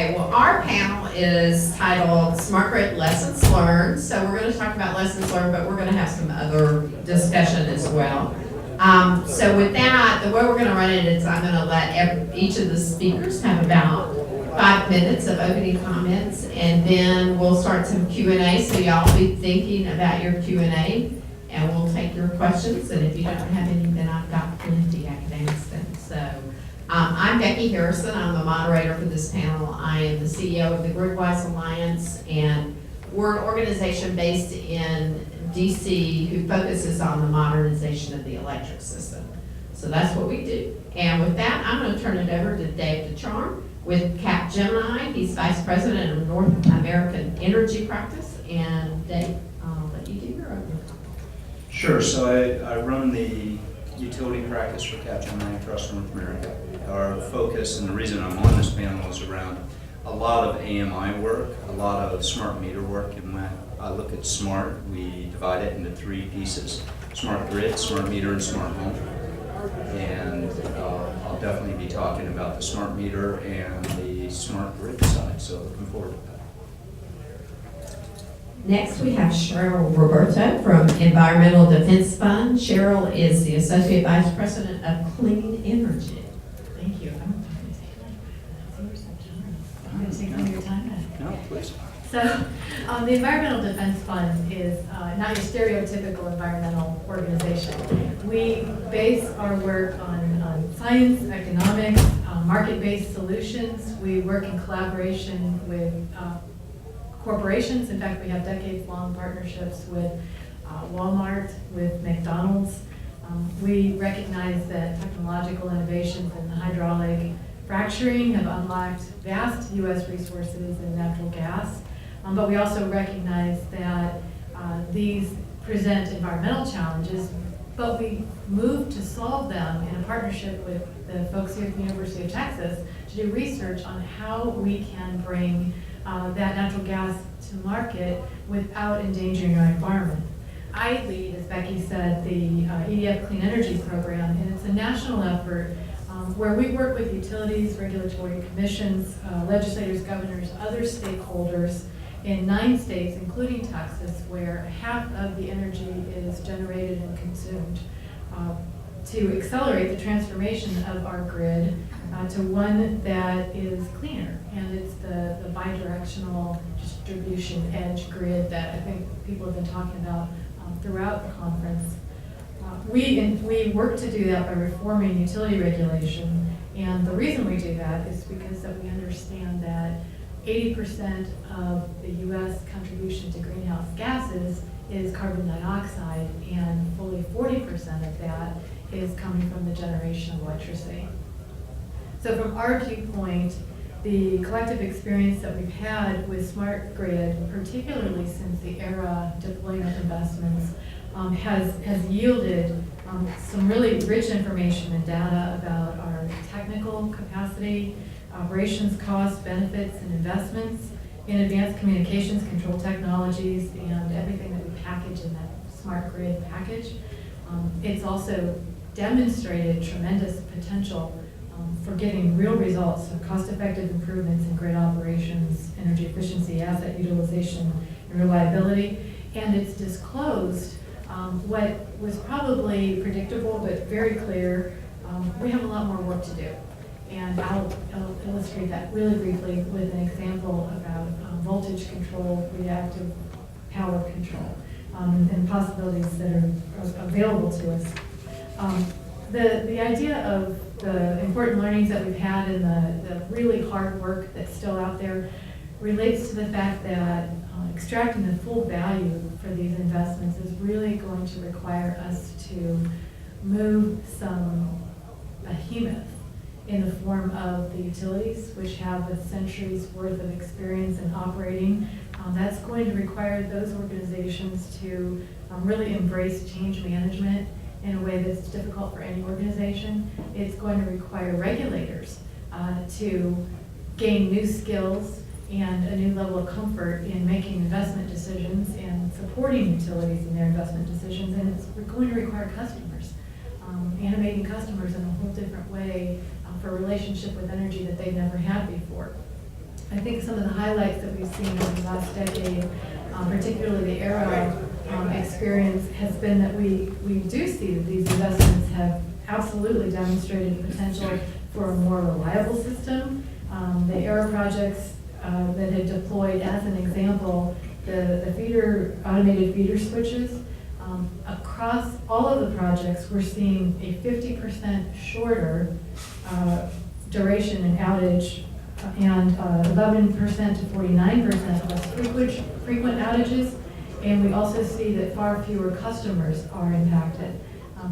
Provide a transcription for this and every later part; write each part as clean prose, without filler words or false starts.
Okay, well, our panel is titled Smart Grid Lessons Learned. So we're going to talk about lessons learned, but we're going to have some other discussion as well. So with that, the way we're going to run it is I'm going to let each of the speakers have about 5 minutes of opening comments, and then we'll start some Q&A. So y'all be thinking about your Q&A, and we'll take your questions. And if you don't have any, then I've got plenty I can ask them. So I'm Becky Harrison. I'm the moderator for this panel. I am the CEO of the GridWise Alliance, and we're an organization based in DC who focuses on the modernization of the electric system. So that's what we do. And with that, I'm going to turn it over to Dave DuCharme with Capgemini. He's Vice President of North American Energy Practice. And Dave, I'll let you do your opening. Sure. So I run the utility practice for Capgemini across North America. Our focus, and the reason I'm on this panel, is around a lot of AMI work, a lot of smart meter work. And when I look at smart, we divide it into 3 pieces: smart grid, smart meter, and smart home. And I'll definitely be talking about the smart meter and the smart grid side, so looking forward to that. Next, we have Cheryl Roberto from Environmental Defense Fund. Cheryl is the Associate Vice President of Clean Energy. Thank you. I'm going to take some of your time back. No, please. So, the Environmental Defense Fund is not your stereotypical environmental organization. We base our work on science, economics, market-based solutions. We work in collaboration with corporations. In fact, we have decades-long partnerships with Walmart, with McDonald's. We recognize that technological innovations in hydraulic fracturing have unlocked vast U.S. resources in natural gas. But we also recognize that these present environmental challenges, but we move to solve them in a partnership with the folks here at the University of Texas to do research on how we can bring that natural gas to market without endangering our environment. I lead, as Becky said, the EDF Clean Energy Program, and it's a national effort where we work with utilities, regulatory commissions, legislators, governors, other stakeholders in 9 states, including Texas, where half of the energy is generated and consumed, to accelerate the transformation of our grid to one that is cleaner. And it's the bidirectional distribution edge grid that I think people have been talking about throughout the conference. We work to do that by reforming utility regulation, and the reason we do that is because that we understand that 80% of the U.S. contribution to greenhouse gases is carbon dioxide, and fully 40% of that is coming from the generation of electricity. So from our viewpoint, the collective experience that we've had with smart grid, particularly since the ARRA deployment investments, has yielded some really rich information and data about our technical capacity, operations costs, benefits, and investments in advanced communications, control technologies, and everything that we package in that smart grid package. It's also demonstrated tremendous potential for getting real results of cost-effective improvements in grid operations, energy efficiency, asset utilization, and reliability. And it's disclosed what was probably predictable but very clear. We have a lot more work to do. And I'll illustrate that really briefly with an example about voltage control, reactive power control, and possibilities that are available to us. The idea of the important learnings that we've had and the really hard work that's still out there relates to the fact that extracting the full value for these investments is really going to require us to move some behemoth in the form of the utilities, which have a century's worth of experience in operating. That's going to require those organizations to really embrace change management in a way that's difficult for any organization. It's going to require regulators to gain new skills and a new level of comfort in making investment decisions and supporting utilities in their investment decisions. And it's going to require customers, animating customers in a whole different way for a relationship with energy that they've never had before. I think some of the highlights that we've seen over the last decade, particularly the ARRA experience, has been that we do see that these investments have absolutely demonstrated the potential for a more reliable system. The ARRA projects that had deployed, as an example, the automated feeder switches, across all of the projects, we're seeing a 50% shorter duration and outage, and 11% to 49% less frequent outages. And we also see that far fewer customers are impacted.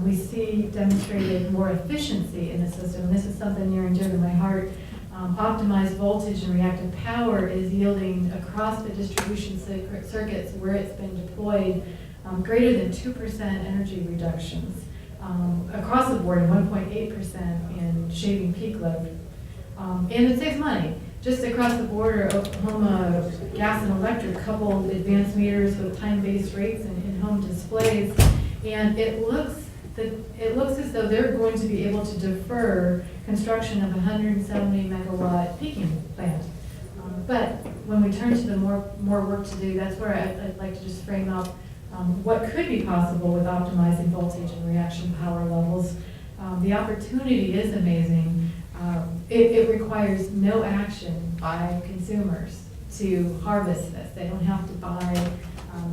We see demonstrated more efficiency in the system. This is something near and dear to my heart. Optimized voltage and reactive power is yielding across the distribution circuits where it's been deployed greater than 2% energy reductions across the board, and 1.8% in shaving peak load. And it saves money. Just across the border, Oklahoma Gas and Electric coupled advanced meters with time-based rates and in-home displays, and it looks as though they're going to be able to defer construction of a 170 megawatt peaking plant. But when we turn to the more work to do, that's where I'd like to just frame up what could be possible with optimizing voltage and reaction power levels. The opportunity is amazing. It requires no action by consumers to harvest this. They don't have to buy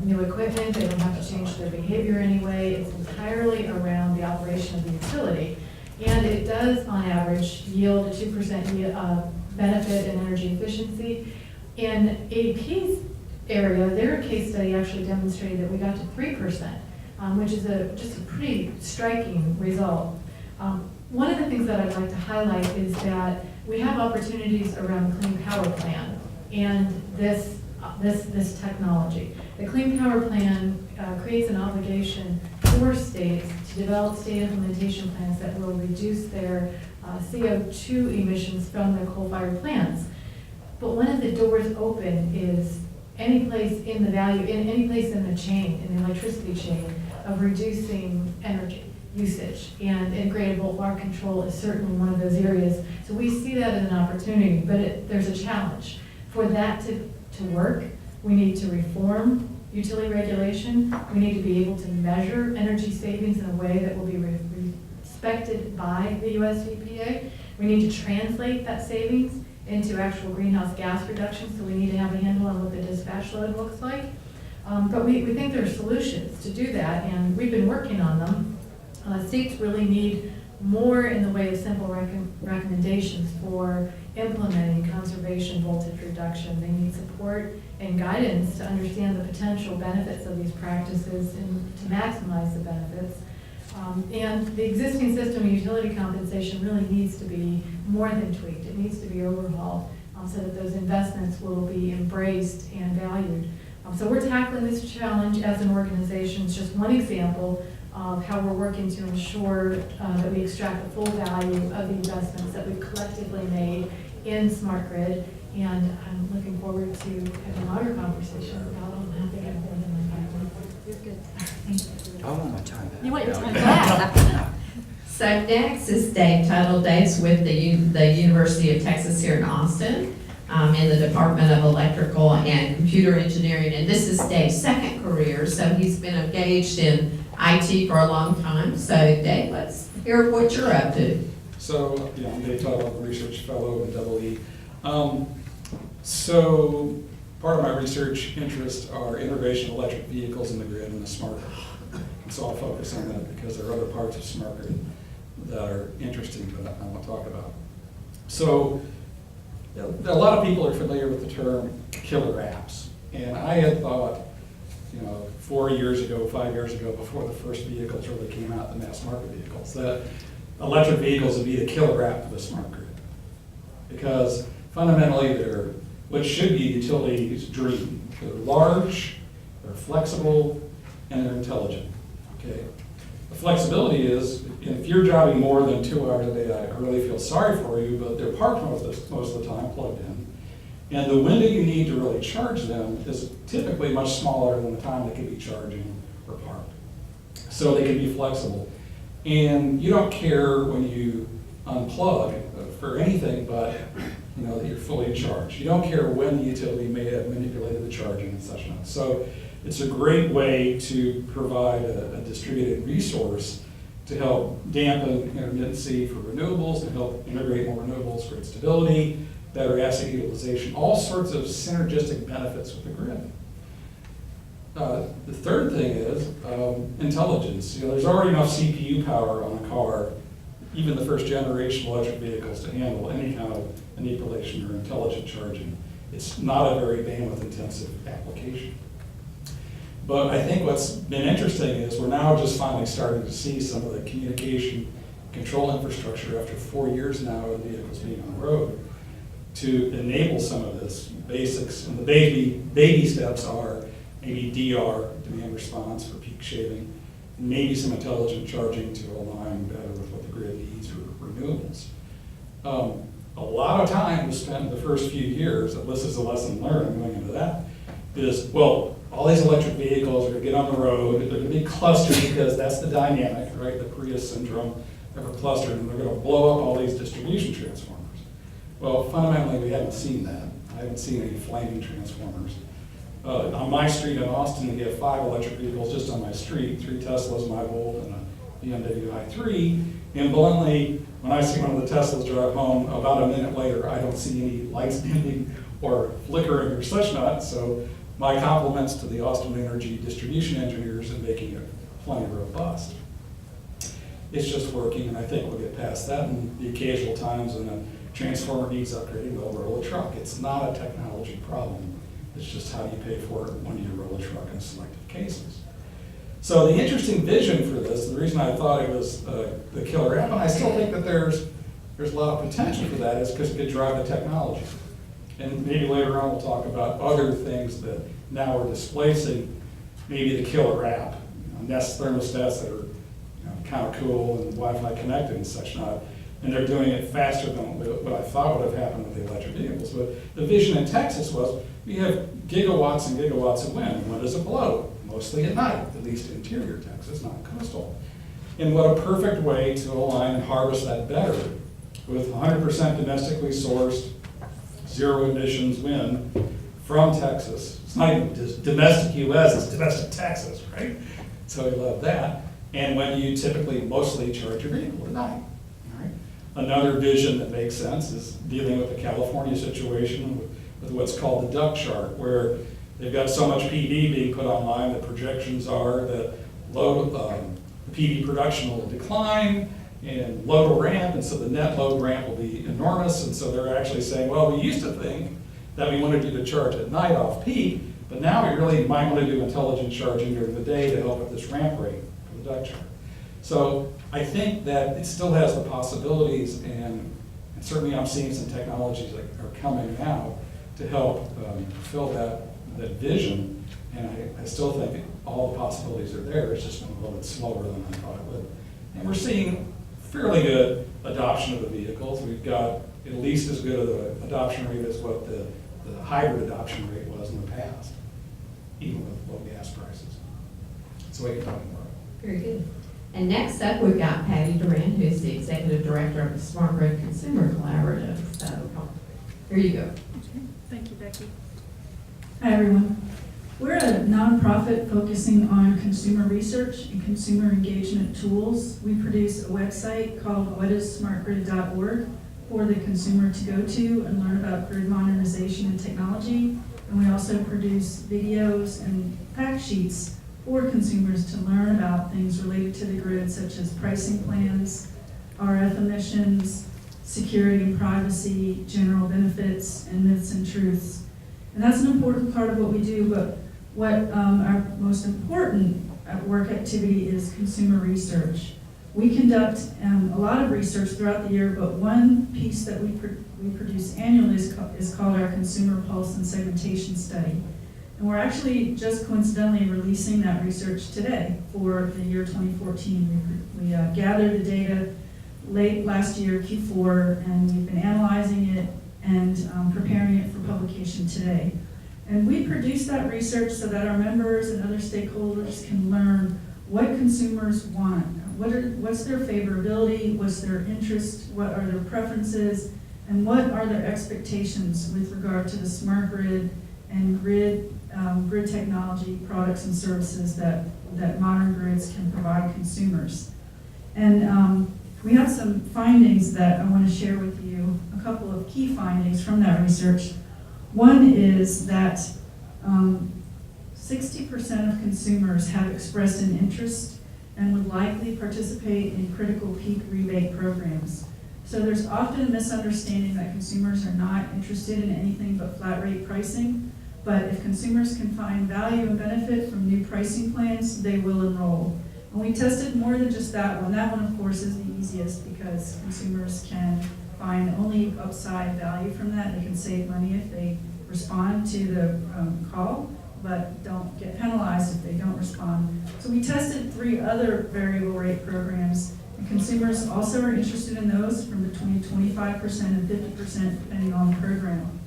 new equipment. They don't have to change their behavior anyway. It's entirely around the operation of the utility. And it does, on average, yield a 2% benefit in energy efficiency. In ADP's area, their case study actually demonstrated that we got to 3%, which is just a pretty striking result. One of the things that I'd like to highlight is that we have opportunities around the Clean Power Plan and this technology. The Clean Power Plan creates an obligation for states to develop state implementation plans that will reduce their CO2 emissions from their coal-fired plants. But one of the doors open is any place in the chain, in the electricity chain, of reducing energy usage, and integrated volt bar control is certainly one of those areas. So we see that as an opportunity, but there's a challenge. For that to work, we need to reform utility regulation. We need to be able to measure energy savings in a way that will be respected by the US EPA. We need to translate that savings into actual greenhouse gas reductions, so we need to have a handle on what the dispatch load looks like. But we think there are solutions to do that, and we've been working on them. States really need more in the way of simple recommendations for implementing conservation voltage reduction. They need support and guidance to understand the potential benefits of these practices and to maximize the benefits. And the existing system of utility compensation really needs to be more than tweaked. It needs to be overhauled so that those investments will be embraced and valued. So we're tackling this challenge as an organization. It's just one example of how we're working to ensure that we extract the full value of the investments that we've collectively made in Smart Grid. And I'm looking forward to having a longer conversation about them. I think I've been in my 5 minutes. You're good. Thank you. I want my time back. You want your time back. So next is Dave Tuttle. Dave's with the University of Texas here in Austin in the Department of Electrical and Computer Engineering. And this is Dave's second career, so he's been engaged in IT for a long time. So Dave, let's hear what you're up to. So, yeah, I'm Dave Tuttle, a research fellow at Double E. So part of my research interests are integration of electric vehicles in the grid and the smart grid. And so I'll focus on that because there are other parts of smart grid that are interesting that I want to talk about. So a lot of people are familiar with the term killer apps. And I had thought, 4 years ago, 5 years ago, before the first vehicles really came out, the mass market vehicles, that electric vehicles would be the killer app for the smart grid. Because fundamentally they're what should be utility's dream. They're large, they're flexible, and they're intelligent. Okay. The flexibility is, if you're driving more than 2 hours a day, I really feel sorry for you, but they're parked most of the time, plugged in. And the window you need to really charge them is typically much smaller than the time they could be charging or parked. So they can be flexible. And you don't care when you unplug for anything but that you're fully in charge. You don't care when the utility may have manipulated the charging and such not. So it's a great way to provide a distributed resource to help dampen intermittency for renewables, to help integrate more renewables, grid stability, better asset utilization, all sorts of synergistic benefits with the grid. The third thing is intelligence. There's already enough CPU power on a car, even the first generation electric vehicles, to handle any kind of manipulation or intelligent charging. It's not a very bandwidth intensive application. But I think what's been interesting is we're now just finally starting to see some of the communication control infrastructure after 4 years now of vehicles being on the road to enable some of this basics. And the baby steps are maybe DR, demand response for peak shaving, and maybe some intelligent charging to align better with what the grid needs for renewables. A lot of time was spent in the first few years, and this is a lesson learned, I'm going into that, is, well, all these electric vehicles are going to get on the road, they're going to be clustered because that's the dynamic, right? The Prius syndrome, they're clustered, and they're going to blow up all these distribution transformers. Well, fundamentally, we haven't seen that. I haven't seen any flaming transformers. On my street in Austin, we have 5 electric vehicles just on my street, 3 Teslas, my Volt, and a BMW i3. And bluntly, when I see one of the Teslas drive home, about a minute later, I don't see any lights dimming or flickering or such not. So my compliments to the Austin Energy distribution engineers in making it plenty robust. It's just working, and I think we'll get past that. And the occasional times when a transformer needs upgrading, they'll roll a truck. It's not a technology problem. It's just how do you pay for it when you roll a truck in selective cases. So the interesting vision for this, the reason I thought it was the killer app, and I still think that there's a lot of potential for that, is because it could drive the technology. And maybe later on we'll talk about other things that now are displacing maybe the killer app. Nest thermostats that are kind of cool and Wi-Fi connected and such not. And they're doing it faster than what I thought would have happened with the electric vehicles. But the vision in Texas was we have gigawatts and gigawatts of wind. When does it blow? Mostly at night, at least interior Texas, not coastal. And what a perfect way to align and harvest that better with 100% domestically sourced, zero emissions wind from Texas. It's not even just domestic US, it's domestic Texas, right? So we love that. And when you typically mostly charge your vehicle at night. Another vision that makes sense is dealing with the California situation with what's called the duck chart, where they've got so much PV being put online, the projections are that the PV production will decline and load will ramp, and so the net load ramp will be enormous. And so they're actually saying, well, we used to think that we wanted you to charge at night off peak, but now we really might want to do intelligent charging during the day to help with this ramp rate for the duck chart. So I think that it still has the possibilities, and certainly I'm seeing some technologies that are coming out to help fulfill that vision, and I still think all the possibilities are there. It's just been a little bit slower than I thought it would. And we're seeing fairly good adoption of the vehicles. We've got at least as good of an adoption rate as what the hybrid adoption rate was in the past, even with low gas prices. So we can talk more. Very good. And next up, we've got Patty Durand, who's the Executive Director of the Smart Grid Consumer Collaborative. So here you go. Thank you, Becky. Hi, everyone. We're a nonprofit focusing on consumer research and consumer engagement tools. We produce a website called whatisSmartGrid.org for the consumer to go to and learn about grid modernization and technology. And we also produce videos and fact sheets for consumers to learn about things related to the grid, such as pricing plans, RF emissions, security and privacy, general benefits, and myths and truths. And that's an important part of what we do, but what our most important work activity is consumer research. We conduct a lot of research throughout the year, but one piece that we produce annually is called our Consumer Pulse and Segmentation Study. And we're actually just coincidentally releasing that research today for the year 2014. We gathered the data late last year, Q4, and we've been analyzing it and preparing it for publication today. And we produce that research so that our members and other stakeholders can learn what consumers want, what's their favorability, what's their interest, what are their preferences, and what are their expectations with regard to the smart grid and grid technology products and services that modern grids can provide consumers. And we have some findings that I want to share with you, a couple of key findings from that research. One is that 60% of consumers have expressed an interest and would likely participate in critical peak rebate programs. So there's often a misunderstanding that consumers are not interested in anything but flat rate pricing, but if consumers can find value and benefit from new pricing plans, they will enroll. And we tested more than just that one. That one, of course, is the easiest because consumers can find only upside value from that. They can save money if they respond to the call, but don't get penalized if they don't respond. So we tested 3 other variable rate programs, and consumers also are interested in those from between 25% and 50% depending on the program.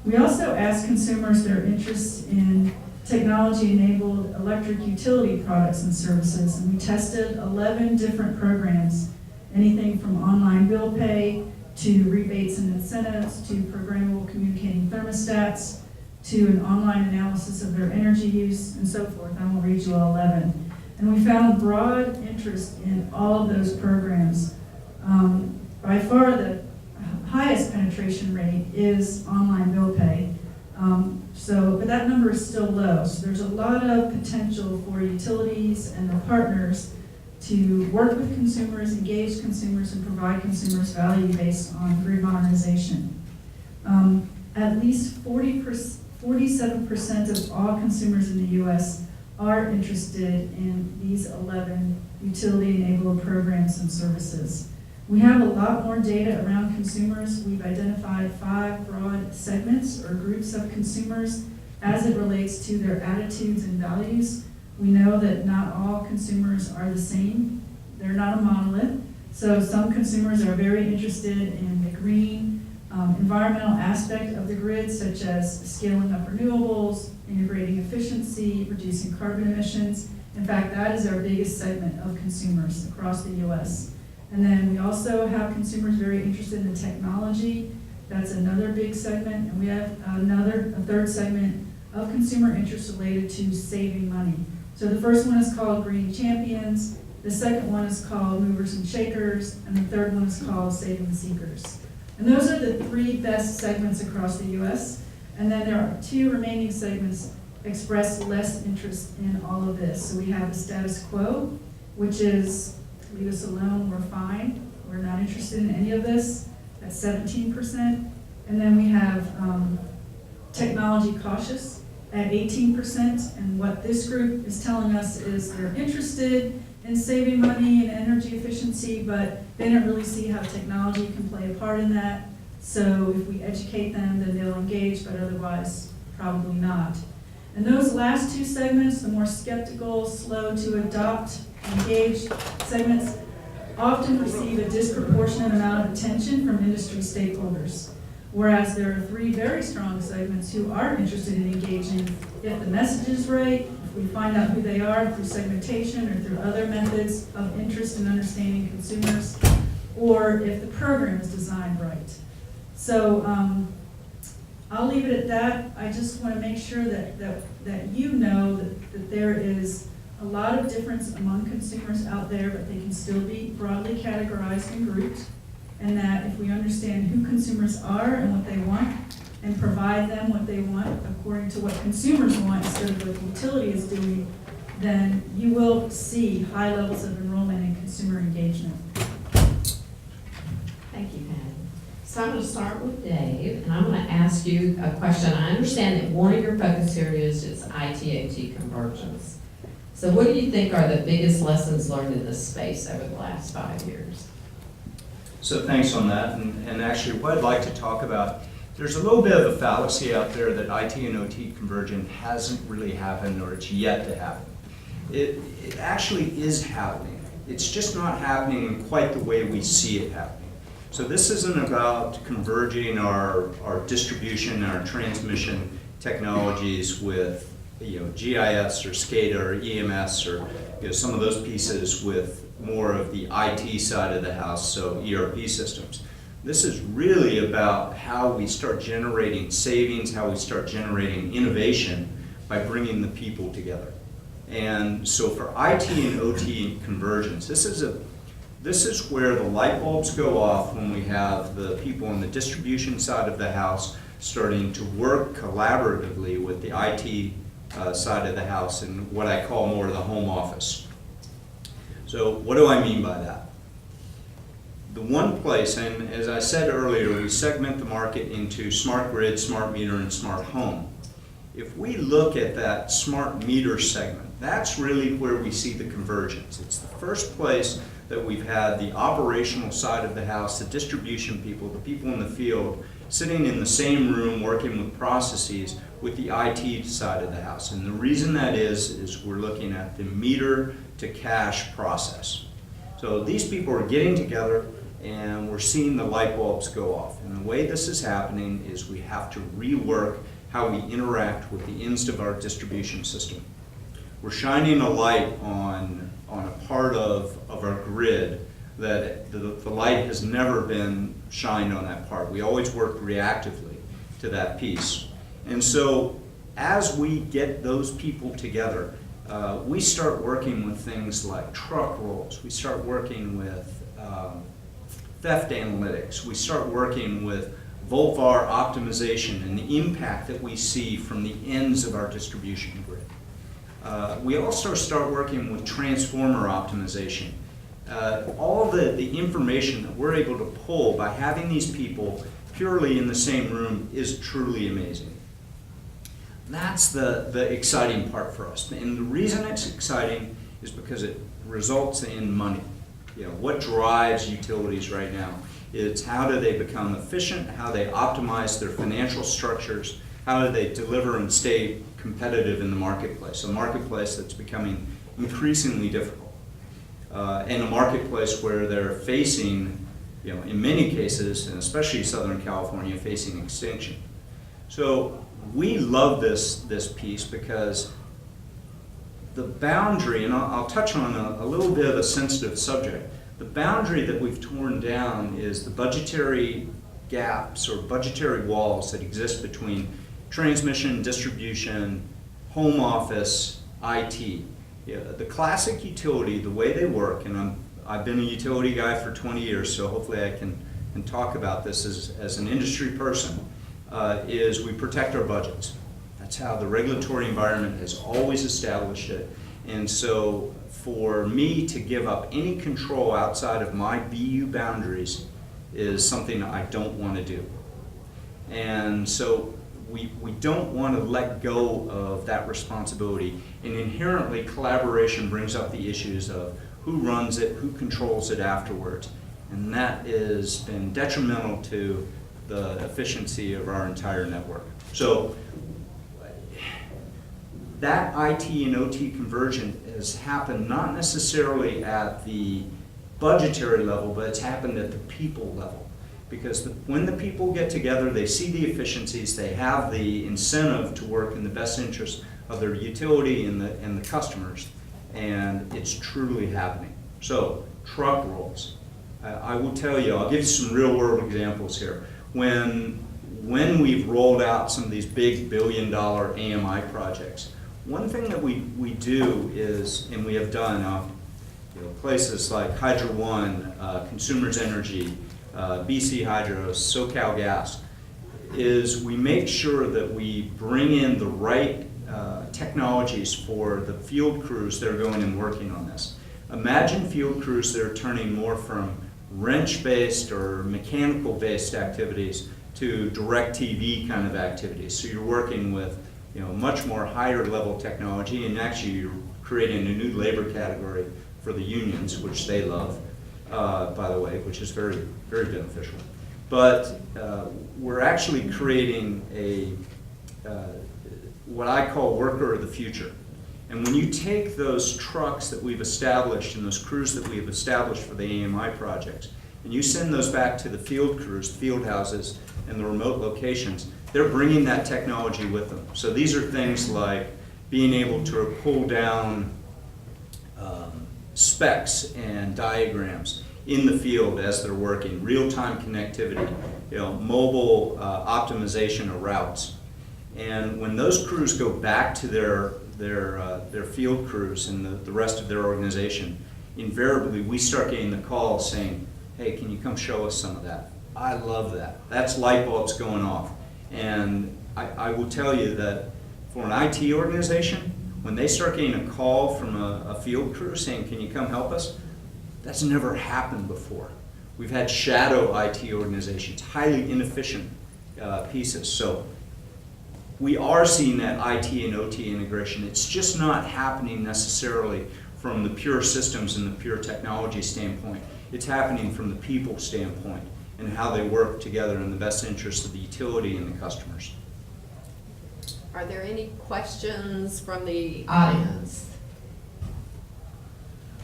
We also asked consumers their interest in technology-enabled electric utility products and services, and we tested 11 different programs, anything from online bill pay to rebates and incentives to programmable communicating thermostats to an online analysis of their energy use and so forth. I won't read you all 11. And we found broad interest in all of those programs. By far the highest penetration rate is online bill pay. But that number is still low. So there's a lot of potential for utilities and their partners to work with consumers, engage consumers, and provide consumers value based on grid modernization. At least 47% of all consumers in the U.S. are interested in these 11 utility-enabled programs and services. We have a lot more data around consumers. We've identified 5 broad segments or groups of consumers as it relates to their attitudes and values. We know that not all consumers are the same. They're not a monolith. So some consumers are very interested in the green environmental aspect of the grid, such as scaling up renewables, integrating efficiency, reducing carbon emissions. In fact, that is our biggest segment of consumers across the U.S. And then we also have consumers very interested in technology. That's another big segment. And we have a third segment of consumer interest related to saving money. So the first one is called Green Champions, the second one is called Movers and Shakers, and the third one is called Saving Seekers. And those are the 3 best segments across the U.S. And then there are 2 remaining segments express less interest in all of this. So we have the status quo, which is leave us alone, we're fine, we're not interested in any of this, that's 17%. And then we have technology cautious at 18%, and what this group is telling us is they're interested in saving money and energy efficiency, but they don't really see how technology can play a part in that. So if we educate them, then they'll engage, but otherwise, probably not. And those last 2 segments, the more skeptical, slow to adopt, engaged segments, often receive a disproportionate amount of attention from industry stakeholders. Whereas there are 3 very strong segments who are interested in engaging if the message is right, if we find out who they are through segmentation or through other methods of interest in understanding consumers, or if the program is designed right. So I'll leave it at that. I just want to make sure that you know that there is a lot of difference among consumers out there, but they can still be broadly categorized and grouped. And that if we understand who consumers are and what they want, and provide them what they want according to what consumers want instead of what the utility is doing, then you will see high levels of enrollment and consumer engagement. Thank you, Patty. So I'm going to start with Dave, and I'm going to ask you a question. I understand that one of your focus areas is IT-OT convergence. So what do you think are the biggest lessons learned in this space over the last 5 years? So thanks on that, and actually what I'd like to talk about, there's a little bit of a fallacy out there that IT and OT convergence hasn't really happened or it's yet to happen. It actually is happening. It's just not happening in quite the way we see it happening. So this isn't about converging our distribution, our transmission technologies with GIS or SCADA or EMS or some of those pieces with more of the IT side of the house, so ERP systems. This is really about how we start generating savings, how we start generating innovation by bringing the people together. And so for IT and OT convergence, this is where the light bulbs go off when we have the people on the distribution side of the house starting to work collaboratively with the IT side of the house and what I call more the home office. So what do I mean by that? The one place, and as I said earlier, we segment the market into smart grid, smart meter, and smart home. If we look at that smart meter segment, that's really where we see the convergence. It's the first place that we've had the operational side of the house, the distribution people, the people in the field, sitting in the same room working with processes with the IT side of the house. And the reason that is we're looking at the meter to cash process. So these people are getting together and we're seeing the light bulbs go off. And the way this is happening is we have to rework how we interact with the ends of our distribution system. We're shining a light on a part of our grid that the light has never been shined on that part. We always work reactively to that piece. And so as we get those people together, we start working with things like truck rolls. We start working with theft analytics. We start working with volt-var optimization and the impact that we see from the ends of our distribution grid. We also start working with transformer optimization. All the information that we're able to pull by having these people purely in the same room is truly amazing. That's the exciting part for us. And the reason it's exciting is because it results in money. You know, what drives utilities right now is how do they become efficient, how they optimize their financial structures, how do they deliver and stay competitive in the marketplace, a marketplace that's becoming increasingly difficult, and a marketplace where they're facing, you know, in many cases, and especially Southern California, facing extinction. So we love this piece because the boundary, and I'll touch on a little bit of a sensitive subject, the boundary that we've torn down is the budgetary gaps or budgetary walls that exist between transmission, distribution, home office, IT. Yeah, the classic utility, the way they work, and I've been a utility guy for 20 years, so hopefully I can talk about this as an industry person, is we protect our budgets. That's how the regulatory environment has always established it. And so for me to give up any control outside of my BU boundaries is something I don't want to do. And so we don't want to let go of that responsibility. And inherently, collaboration brings up the issues of who runs it, who controls it afterwards. And that has been detrimental to the efficiency of our entire network. So that IT and OT conversion has happened not necessarily at the budgetary level, but it's happened at the people level. Because when the people get together, they see the efficiencies, they have the incentive to work in the best interest of their utility and the customers, and it's truly happening. So, truck rolls. I will tell you, I'll give you some real world examples here. When we've rolled out some of these big billion-dollar AMI projects, one thing that we do is, and we have done, places like Hydro One, Consumers Energy, BC Hydro, SoCal Gas, is we make sure that we bring in the right technologies for the field crews that are going and working on this. Imagine field crews that are turning more from wrench-based or mechanical-based activities to direct TV kind of activities. So you're working with much more higher level technology, and actually you're creating a new labor category for the unions, which they love, by the way, which is very, very beneficial. But we're actually creating what I call worker of the future. And when you take those trucks that we've established and those crews that we've established for the AMI projects, and you send those back to the field crews, field houses, and the remote locations, they're bringing that technology with them. So these are things like being able to pull down specs and diagrams in the field as they're working, real-time connectivity, mobile optimization of routes. And when those crews go back to their field crews and the rest of their organization, invariably we start getting the call saying, hey, can you come show us some of that? I love that. That's light bulbs going off. And I will tell you that for an IT organization, when they start getting a call from a field crew saying, can you come help us? That's never happened before. We've had shadow IT organizations, highly inefficient pieces. So we are seeing that IT and OT integration. It's just not happening necessarily from the pure systems and the pure technology standpoint. It's happening from the people standpoint and how they work together in the best interest of the utility and the customers. Are there any questions from the audience?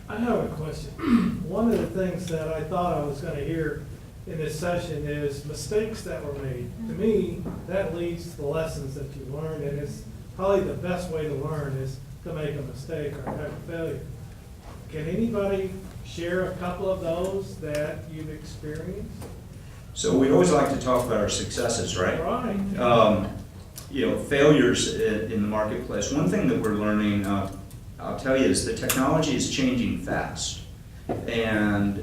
I have a question. One of the things that I thought I was going to hear in this session is mistakes that were made. To me, that leads to the lessons that you learned, and it's probably the best way to learn is to make a mistake or have a failure. Can anybody share a couple of those that you've experienced? So we always like to talk about our successes, right? Right. Failures in the marketplace. One thing that we're learning, I'll tell you, is the technology is changing fast. And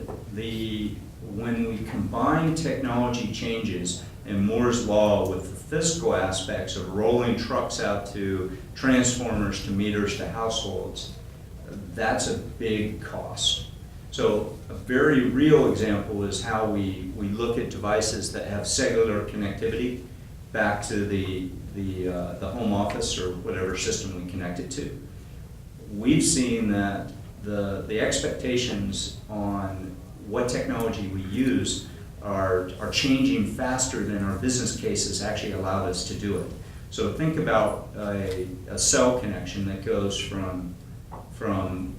when we combine technology changes and Moore's Law with the physical aspects of rolling trucks out to transformers to meters to households, that's a big cost. So a very real example is how we look at devices that have cellular connectivity back to the home office or whatever system we connect it to. We've seen that the expectations on what technology we use are changing faster than our business cases actually allowed us to do it. So think about a cell connection that goes from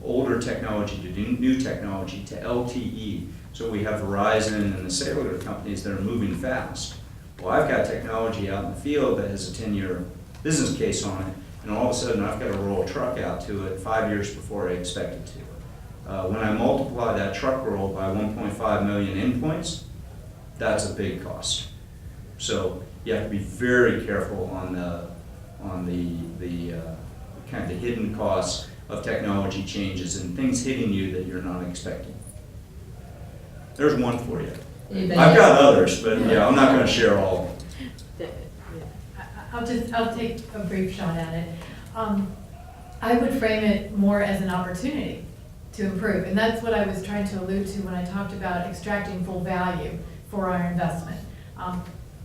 older technology to new technology to LTE. So we have Verizon and the cellular companies that are moving fast. Well, I've got technology out in the field that has a 10-year business case on it, and all of a sudden I've got to roll a truck out to it 5 years before I expected to. When I multiply that truck roll by 1.5 million endpoints, that's a big cost. So you have to be very careful on the kind of the hidden costs of technology changes and things hitting you that you're not expecting. There's one for you. I've got others, but yeah, I'm not going to share all of them. I'll take a brief shot at it. I would frame it more as an opportunity to improve, and that's what I was trying to allude to when I talked about extracting full value for our investment.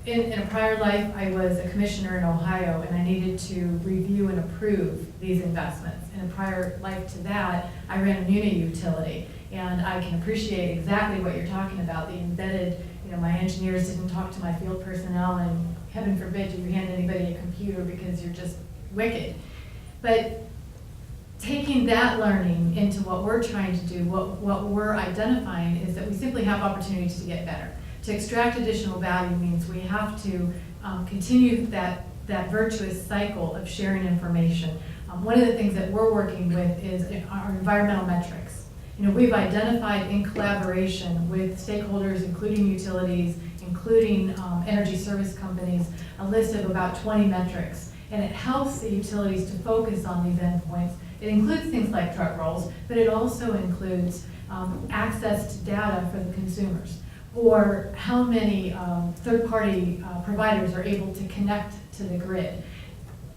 In a prior life, I was a commissioner in Ohio, and I needed to review and approve these investments. In a prior life to that, I ran a muni utility, and I can appreciate exactly what you're talking about, the embedded, my engineers didn't talk to my field personnel, and heaven forbid you hand anybody a computer because you're just wicked. But taking that learning into what we're trying to do, what we're identifying is that we simply have opportunities to get better. To extract additional value means we have to continue that virtuous cycle of sharing information. One of the things that we're working with is our environmental metrics. We've identified in collaboration with stakeholders, including utilities, including energy service companies, a list of about 20 metrics. And it helps the utilities to focus on these endpoints. It includes things like truck rolls, but it also includes access to data for the consumers, or how many third-party providers are able to connect to the grid.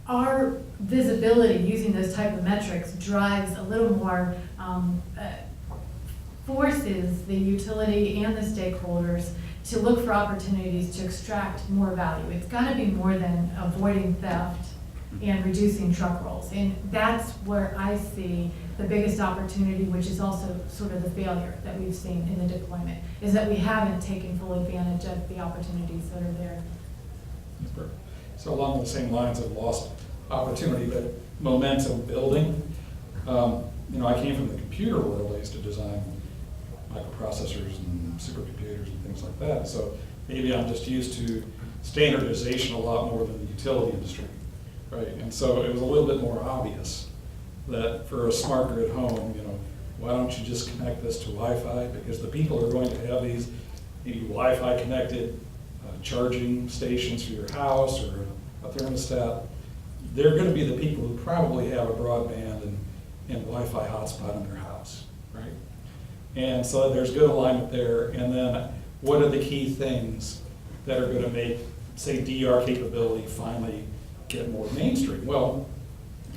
Our visibility using those type of metrics drives a little more, forces the utility and the stakeholders to look for opportunities to extract more value. It's got to be more than avoiding theft and reducing truck rolls. And that's where I see the biggest opportunity, which is also sort of the failure that we've seen in the deployment, is that we haven't taken full advantage of the opportunities that are there. So along the same lines of lost opportunity, but momentum building, I came from the computer world. I used to design microprocessors and supercomputers and things like that. So maybe I'm just used to standardization a lot more than the utility industry, right? And so it was a little bit more obvious that for a smart grid home, why don't you just connect this to Wi-Fi? Because the people who are going to have these maybe Wi-Fi connected charging stations for your house or a thermostat, they're going to be the people who probably have a broadband and Wi-Fi hotspot in their house, right? And so there's good alignment there. And then what are the key things that are going to make, say, DR capability finally get more mainstream? Well,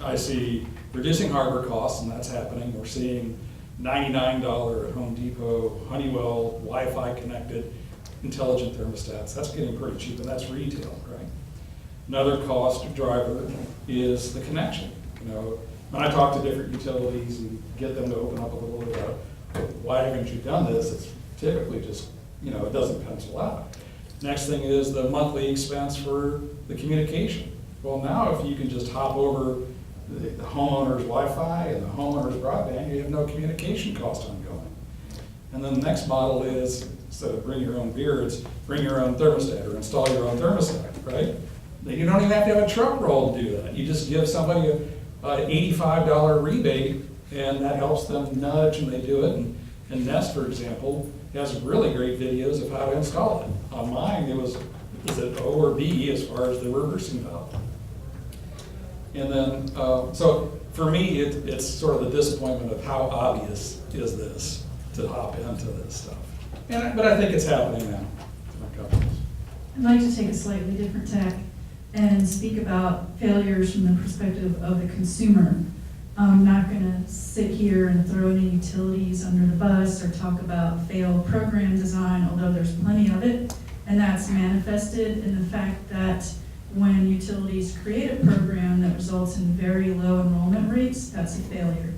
I see reducing hardware costs, and that's happening. We're seeing $99 at Home Depot, Honeywell, Wi-Fi connected, intelligent thermostats. That's getting pretty cheap, and that's retail, right? Another cost driver is the connection. You know, when I talk to different utilities and get them to open up a little bit about why haven't you done this, it's typically just, you know, it doesn't pencil out. Next thing is the monthly expense for the communication. Well, now if you can just hop over the homeowner's Wi-Fi and the homeowner's broadband, you have no communication cost ongoing. And then the next model is, instead of bring your own beer, it's bring your own thermostat or install your own thermostat, right? You don't even have to have a truck roll to do that. You just give somebody an $85 rebate, and that helps them nudge, and they do it. And Nest, for example, has really great videos of how to install it. On mine, it was it O or B as far as the reversing valve. And then, so for me, it's sort of the disappointment of how obvious is this to hop into this stuff. But I think it's happening now. I'd like to take a slightly different tack and speak about failures from the perspective of the consumer. I'm not going to sit here and throw any utilities under the bus or talk about failed program design, although there's plenty of it. And that's manifested in the fact that when utilities create a program that results in very low enrollment rates, that's a failure.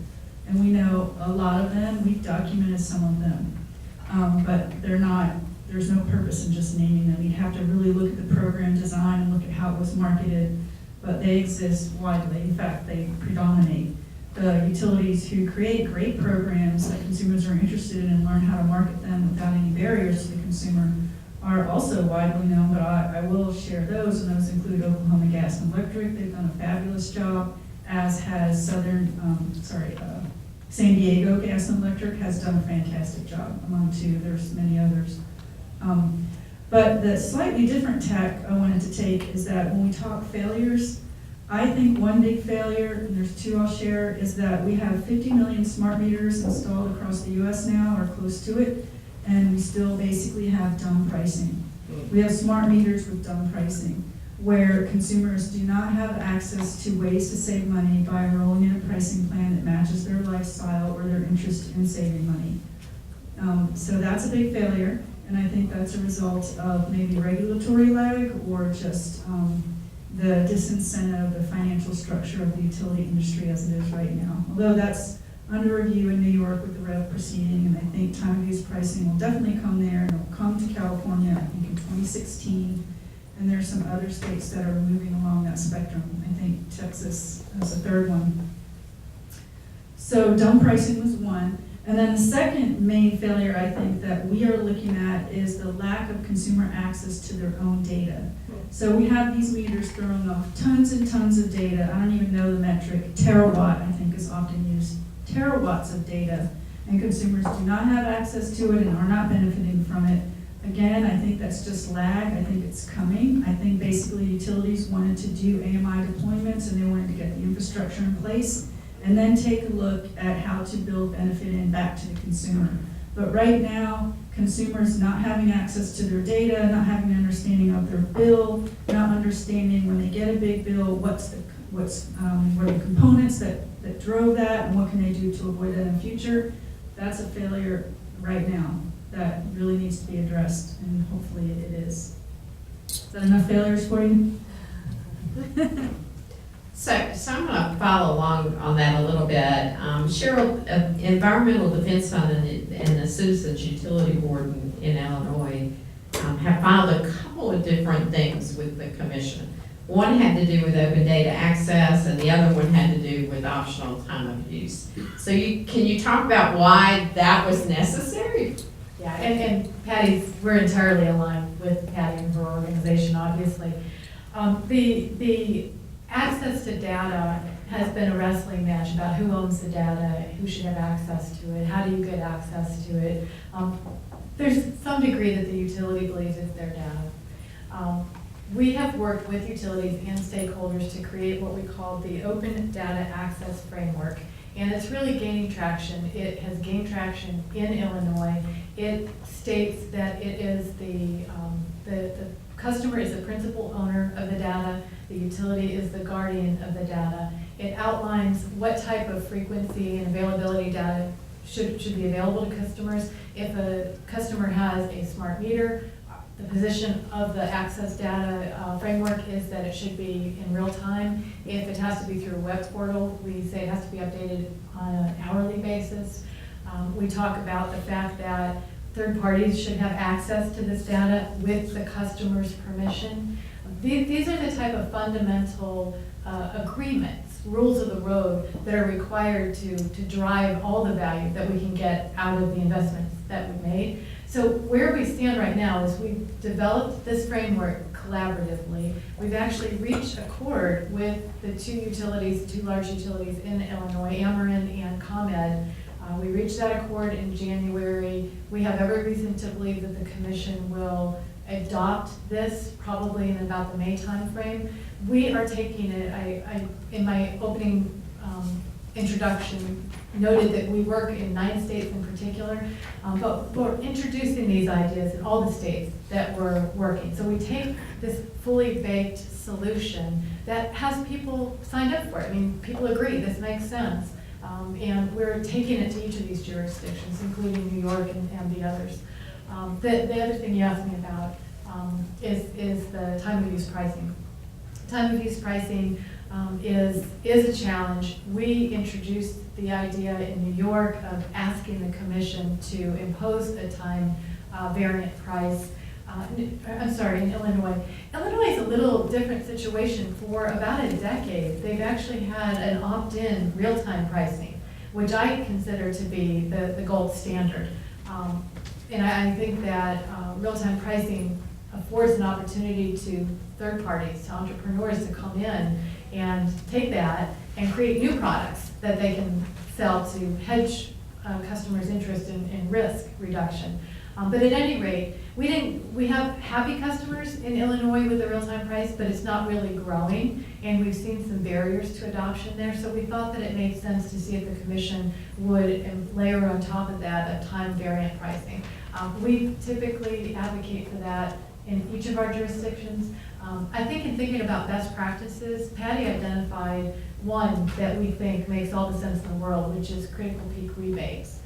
And we know a lot of them, we've documented some of them, but there's no purpose in just naming them. You'd have to really look at the program design and look at how it was marketed, but they exist widely. In fact, they predominate. The utilities who create great programs that consumers are interested in and learn how to market them without any barriers to the consumer are also widely known, but I will share those, and those include Oklahoma Gas and Electric. They've done a fabulous job, as has San Diego Gas and Electric has done a fantastic job, among two. There's many others. But the slightly different tack I wanted to take is that when we talk failures, I think one big failure, and there's two I'll share, is that we have 50 million smart meters installed across the US now, or close to it, and we still basically have dumb pricing. We have smart meters with dumb pricing, where consumers do not have access to ways to save money by enrolling in a pricing plan that matches their lifestyle or their interest in saving money. So that's a big failure, and I think that's a result of maybe regulatory lag or just the disincentive, the financial structure of the utility industry as it is right now. Although that's under review in New York with the REV proceeding, and I think time of use pricing will definitely come there, and it'll come to California, I think in 2016, and there's some other states that are moving along that spectrum. I think Texas is the third one. So dumb pricing was one. And then the second main failure I think that we are looking at is the lack of consumer access to their own data. So we have these meters throwing off tons and tons of data. I don't even know the metric. Terawatt, I think, is often used. Terawatts of data, and consumers do not have access to it and are not benefiting from it. Again, I think that's just lag. I think it's coming. I think basically utilities wanted to do AMI deployments, and they wanted to get the infrastructure in place and then take a look at how to build benefit in back to the consumer. But right now, consumers not having access to their data, not having an understanding of their bill, not understanding when they get a big bill, what are the components that drove that, and what can they do to avoid that in the future. That's a failure right now that really needs to be addressed, and hopefully it is. Is that enough failures for you? So I'm going to follow along on that a little bit. Cheryl, Environmental Defense Fund and the Citizens Utility Board in Illinois have filed a couple of different things with the commission. One had to do with open data access, and the other one had to do with optional time of use. So can you talk about why that was necessary? Yeah, and we're entirely aligned with Patty and her organization, obviously. The access to data has been a wrestling match about who owns the data, who should have access to it, how do you get access to it. There's some degree that the utility believes it's their data. We have worked with utilities and stakeholders to create what we call the Open Data Access Framework. And it's really gaining traction. It has gained traction in Illinois. It states that it is the customer is the principal owner of the data. The utility is the guardian of the data. It outlines what type of frequency and availability data should be available to customers. If a customer has a smart meter, the position of the access data framework is that it should be in real time. If it has to be through a web portal, we say it has to be updated on an hourly basis. We talk about the fact that third parties should have access to this data with the customer's permission. These are the type of fundamental agreements, rules of the road that are required to drive all the value that we can get out of the investments that we made. So where we stand right now is we've developed this framework collaboratively. We've actually reached accord with the two large utilities in Illinois, Ameren and ComEd. We reached that accord in January. We have every reason to believe that the commission will adopt this probably in about the May timeframe. We are taking it, I in my opening introduction, noted that we work in 9 states in particular, but we're introducing these ideas in all the states that we're working. So we take this fully baked solution that has people signed up for it. I mean, people agree, this makes sense. And we're taking it to each of these jurisdictions, including New York and the others. The other thing you asked me about is the time of use pricing. Time of use pricing is a challenge. We introduced the idea in New York of asking the commission to impose a time variant price. In Illinois. Illinois is a little different situation. For about a decade, they've actually had an opt-in real-time pricing, which I consider to be the gold standard. And I think that real-time pricing affords an opportunity to third parties, to entrepreneurs to come in and take that and create new products that they can sell to hedge customers' interest in risk reduction. But at any rate, we have happy customers in Illinois with the real-time price, but it's not really growing, and we've seen some barriers to adoption there. So we thought that it made sense to see if the commission would layer on top of that a time variant pricing. We typically advocate for that in each of our jurisdictions. I think in thinking about best practices, Patty identified one that we think makes all the sense in the world, which is critical peak rebates.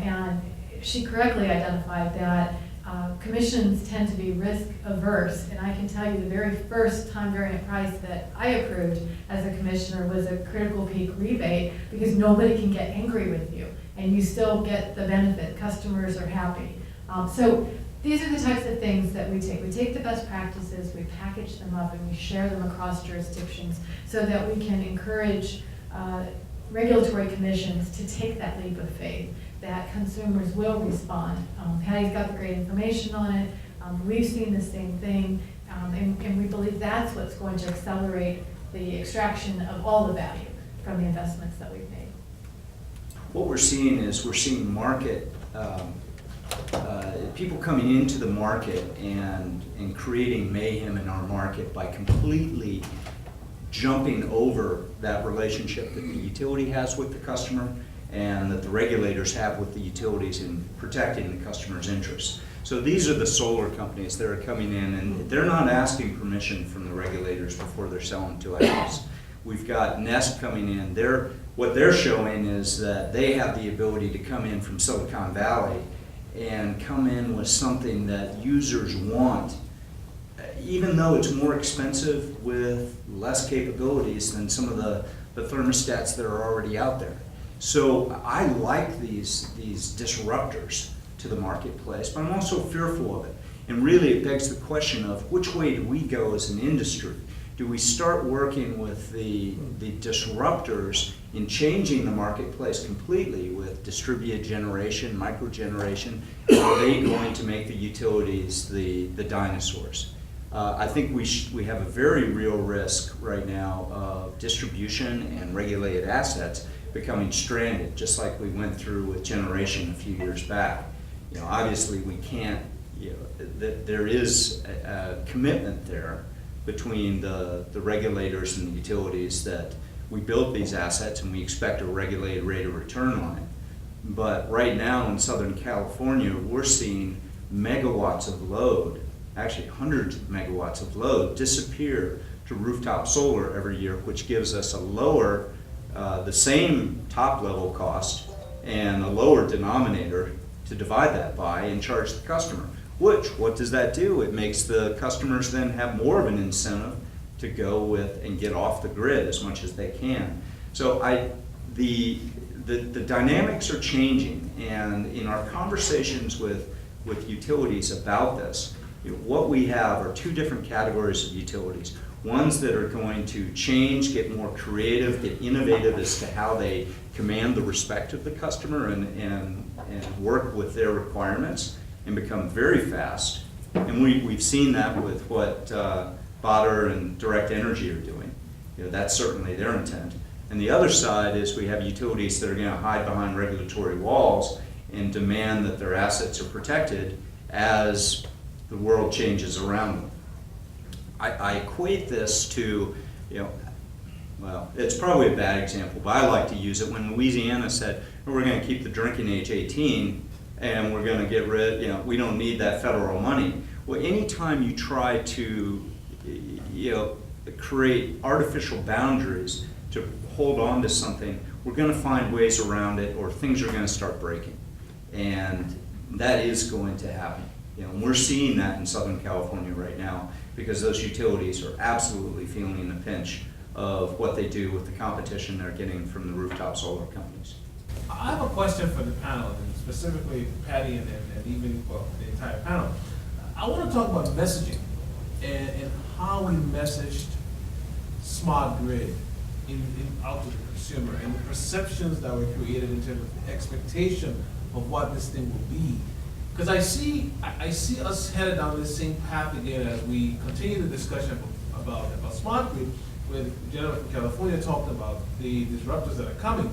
And she correctly identified that commissions tend to be risk averse, and I can tell you the very first time variant price that I approved as a commissioner was a critical peak rebate, because nobody can get angry with you and you still get the benefit. Customers are happy. So these are the types of things that we take. We take the best practices, we package them up, and we share them across jurisdictions so that we can encourage regulatory commissions to take that leap of faith, that consumers will respond. Patty's got the great information on it. We've seen the same thing, and we believe that's what's going to accelerate the extraction of all the value from the investments that we've made. What we're seeing is market, people coming into the market and creating mayhem in our market by completely jumping over that relationship that the utility has with the customer and that the regulators have with the utilities in protecting the customer's interests. So these are the solar companies that are coming in, and they're not asking permission from the regulators before they're selling to us. We've got Nest coming in. What they're showing is that they have the ability to come in from Silicon Valley and come in with something that users want, even though it's more expensive with less capabilities than some of the thermostats that are already out there. So I like these disruptors to the marketplace, but I'm also fearful of it. And really it begs the question of which way do we go as an industry? Do we start working with the disruptors in changing the marketplace completely with distributed generation, microgeneration? Are they going to make the utilities the dinosaurs? I think we have a very real risk right now of distribution and regulated assets becoming stranded, just like we went through with generation a few years back. You know, obviously we can't, there is a commitment there between the regulators and the utilities that we build these assets and we expect a regulated rate of return on it. But right now in Southern California, we're seeing megawatts of load, actually hundreds of megawatts of load, disappear to rooftop solar every year, which gives us a lower, the same top level cost and a lower denominator to divide that by and charge the customer. What does that do? It makes the customers then have more of an incentive to go with and get off the grid as much as they can. So the dynamics are changing, and in our conversations with utilities about this, what we have are two different categories of utilities. Ones that are going to change, get more creative, get innovative as to how they command the respect of the customer and work with their requirements and become very fast. And we've seen that with what Botter and Direct Energy are doing. That's certainly their intent. And the other side is we have utilities that are going to hide behind regulatory walls and demand that their assets are protected as the world changes around them. I equate this to, well, it's probably a bad example, but I like to use it when Louisiana said, we're going to keep the drinking age 18 and we're going to get rid, we don't need that federal money. Well, anytime you try to, create artificial boundaries to hold on to something, we're going to find ways around it or things are going to start breaking. And that is going to happen. And we're seeing that in Southern California right now because those utilities are absolutely feeling the pinch of what they do with the competition they're getting from the rooftop solar companies. I have a question for the panel, and specifically Patty and even the entire panel. I want to talk about messaging and how we messaged smart grid out to the consumer and the perceptions that were created in terms of the expectation of what this thing will be. Because I see us headed down this same path again as we continue the discussion about smart grid, where the gentleman from California talked about the disruptors that are coming.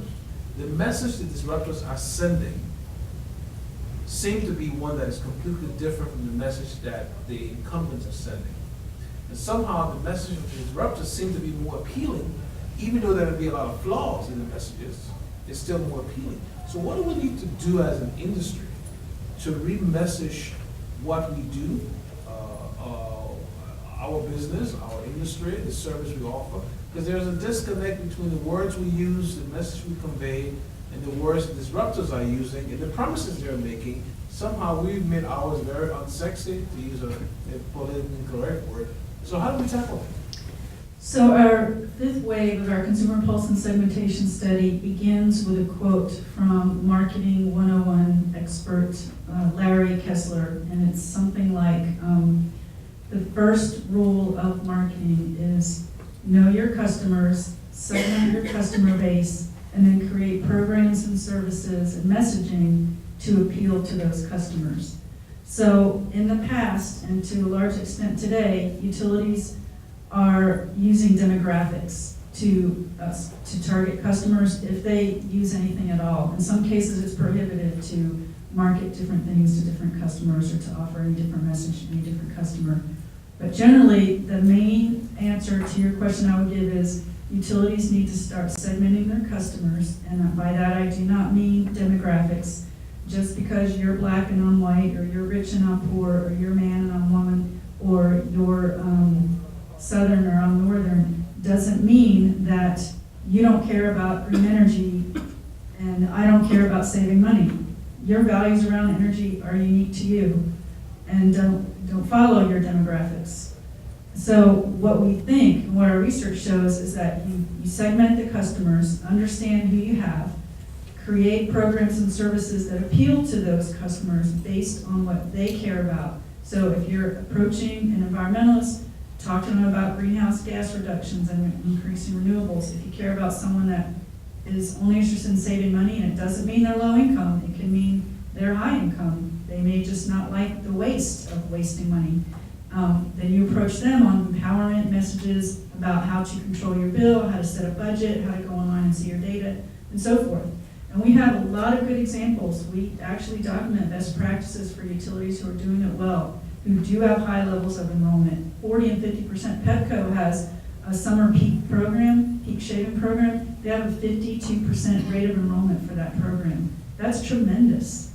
The message the disruptors are sending seems to be one that is completely different from the message that the incumbents are sending. And somehow the message of the disruptors seems to be more appealing, even though there will be a lot of flaws in the messages, it's still more appealing. So what do we need to do as an industry to re-message what we do, our business, our industry, the service we offer? Because there's a disconnect between the words we use, the message we convey, and the words the disruptors are using, and the promises they're making. Somehow we've made ours very unsexy, to use a politically incorrect word. So how do we tackle it? So our fifth wave of our consumer pulse and segmentation study begins with a quote from Marketing 101 expert Larry Kessler, and it's something like, the first rule of marketing is know your customers, segment your customer base, and then create programs and services and messaging to appeal to those customers. So in the past, and to a large extent today, utilities are using demographics to target customers if they use anything at all. In some cases, it's prohibitive to market different things to different customers or to offer any different message to any different customer. But generally, the main answer to your question I would give is utilities need to start segmenting their customers, and by that I do not mean demographics. Just because you're black and I'm white, or you're rich and I'm poor, or you're man and I'm woman, or you're southern or I'm northern, doesn't mean that you don't care about green energy and I don't care about saving money. Your values around energy are unique to you, and don't follow your demographics. So what we think, and what our research shows, is that you segment the customers, understand who you have, create programs and services that appeal to those customers based on what they care about. So if you're approaching an environmentalist, talk to them about greenhouse gas reductions and increasing renewables. If you care about someone that is only interested in saving money, and it doesn't mean they're low income, it can mean they're high income. They may just not like the waste of wasting money. Then you approach them on empowerment messages about how to control your bill, how to set a budget, how to go online and see your data, and so forth. And we have a lot of good examples. We actually document best practices for utilities who are doing it well, who do have high levels of enrollment. 40 and 50%. Pepco has a summer peak program, peak shaving program. They have a 52% rate of enrollment for that program. That's tremendous.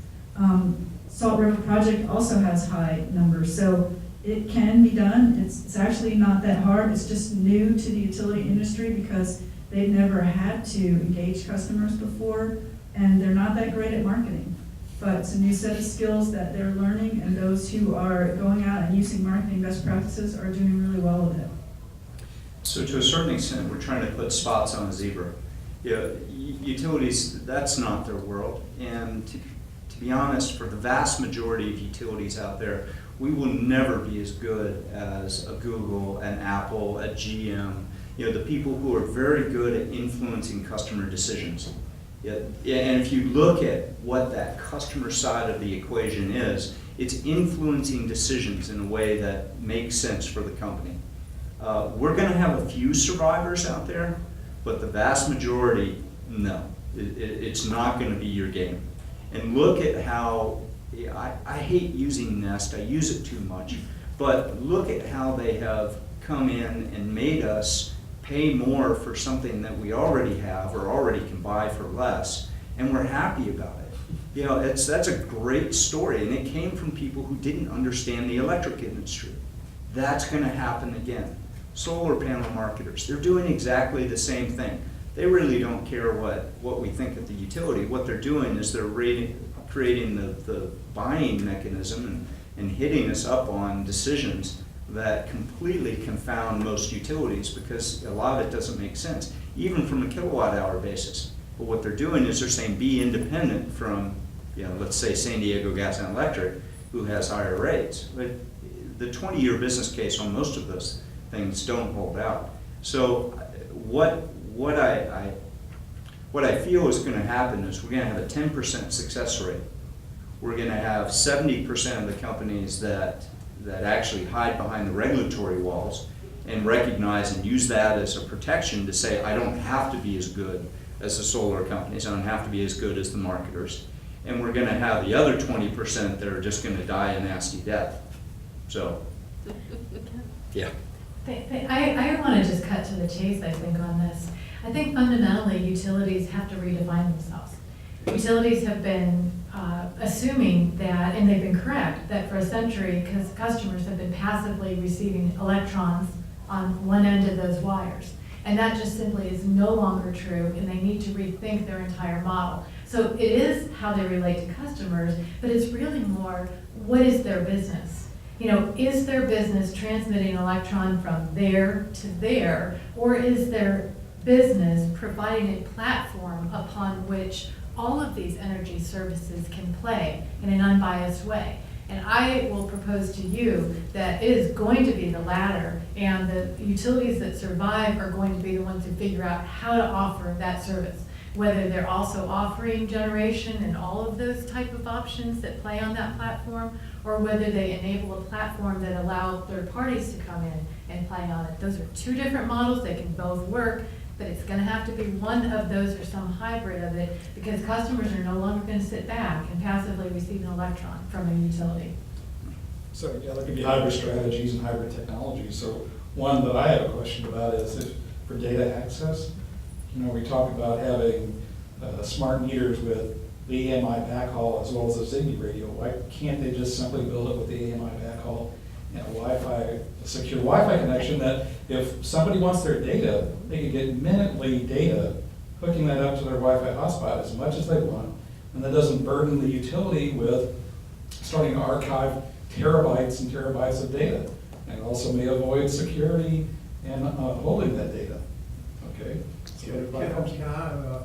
Salt River Project also has high numbers. So it can be done. It's actually not that hard. It's just new to the utility industry because they've never had to engage customers before, and they're not that great at marketing. But it's a new set of skills that they're learning, and those who are going out and using marketing best practices are doing really well with it. So to a certain extent, we're trying to put spots on a zebra. Utilities, that's not their world. And to be honest, for the vast majority of utilities out there, we will never be as good as a Google, an Apple, a GM, the people who are very good at influencing customer decisions. And if you look at what that customer side of the equation is, it's influencing decisions in a way that makes sense for the company. We're going to have a few survivors out there, but the vast majority, no. It's not going to be your game. And look at how, I hate using Nest, I use it too much, but look at how they have come in and made us pay more for something that we already have or already can buy for less, and we're happy about it. That's a great story, and it came from people who didn't understand the electric industry. That's going to happen again. Solar panel marketers, they're doing exactly the same thing. They really don't care what we think of the utility. What they're doing is they're creating the buying mechanism and hitting us up on decisions that completely confound most utilities because a lot of it doesn't make sense, even from a kilowatt hour basis. But what they're doing is they're saying be independent from, let's say San Diego Gas and Electric, who has higher rates. But the 20-year business case on most of those things don't hold out. So what I feel is going to happen is we're going to have a 10% success rate. We're going to have 70% of the companies that actually hide behind the regulatory walls and recognize and use that as a protection to say, I don't have to be as good as the solar companies, I don't have to be as good as the marketers. And we're going to have the other 20% that are just going to die a nasty death. So, yeah. I want to just cut to the chase, I think, on this. I think fundamentally utilities have to redefine themselves. Utilities have been assuming that, and they've been correct, that for a century customers have been passively receiving electrons on one end of those wires. And that just simply is no longer true, and they need to rethink their entire model. So it is how they relate to customers, but it's really more, what is their business? Is their business transmitting electron from there to there, or is their business providing a platform upon which all of these energy services can play in an unbiased way? And I will propose to you that it is going to be the latter, and the utilities that survive are going to be the ones who figure out how to offer that service, whether they're also offering generation and all of those type of options that play on that platform, or whether they enable a platform that allows third parties to come in and play on it. Those are two different models. They can both work, but it's going to have to be one of those or some hybrid of it, because customers are no longer going to sit back and passively receive an electron from a utility. So yeah, there could be hybrid strategies and hybrid technologies. So one that I have a question about is if for data access, we talk about having smart meters with the AMI backhaul as well as a Zigbee radio. Why can't they just simply build it with the AMI backhaul and a secure Wi-Fi connection that if somebody wants their data, they can get minutely data, hooking that up to their Wi-Fi hotspot as much as they want, and that doesn't burden the utility with starting to archive terabytes and terabytes of data, and also may avoid security and holding that data. Okay? So Can I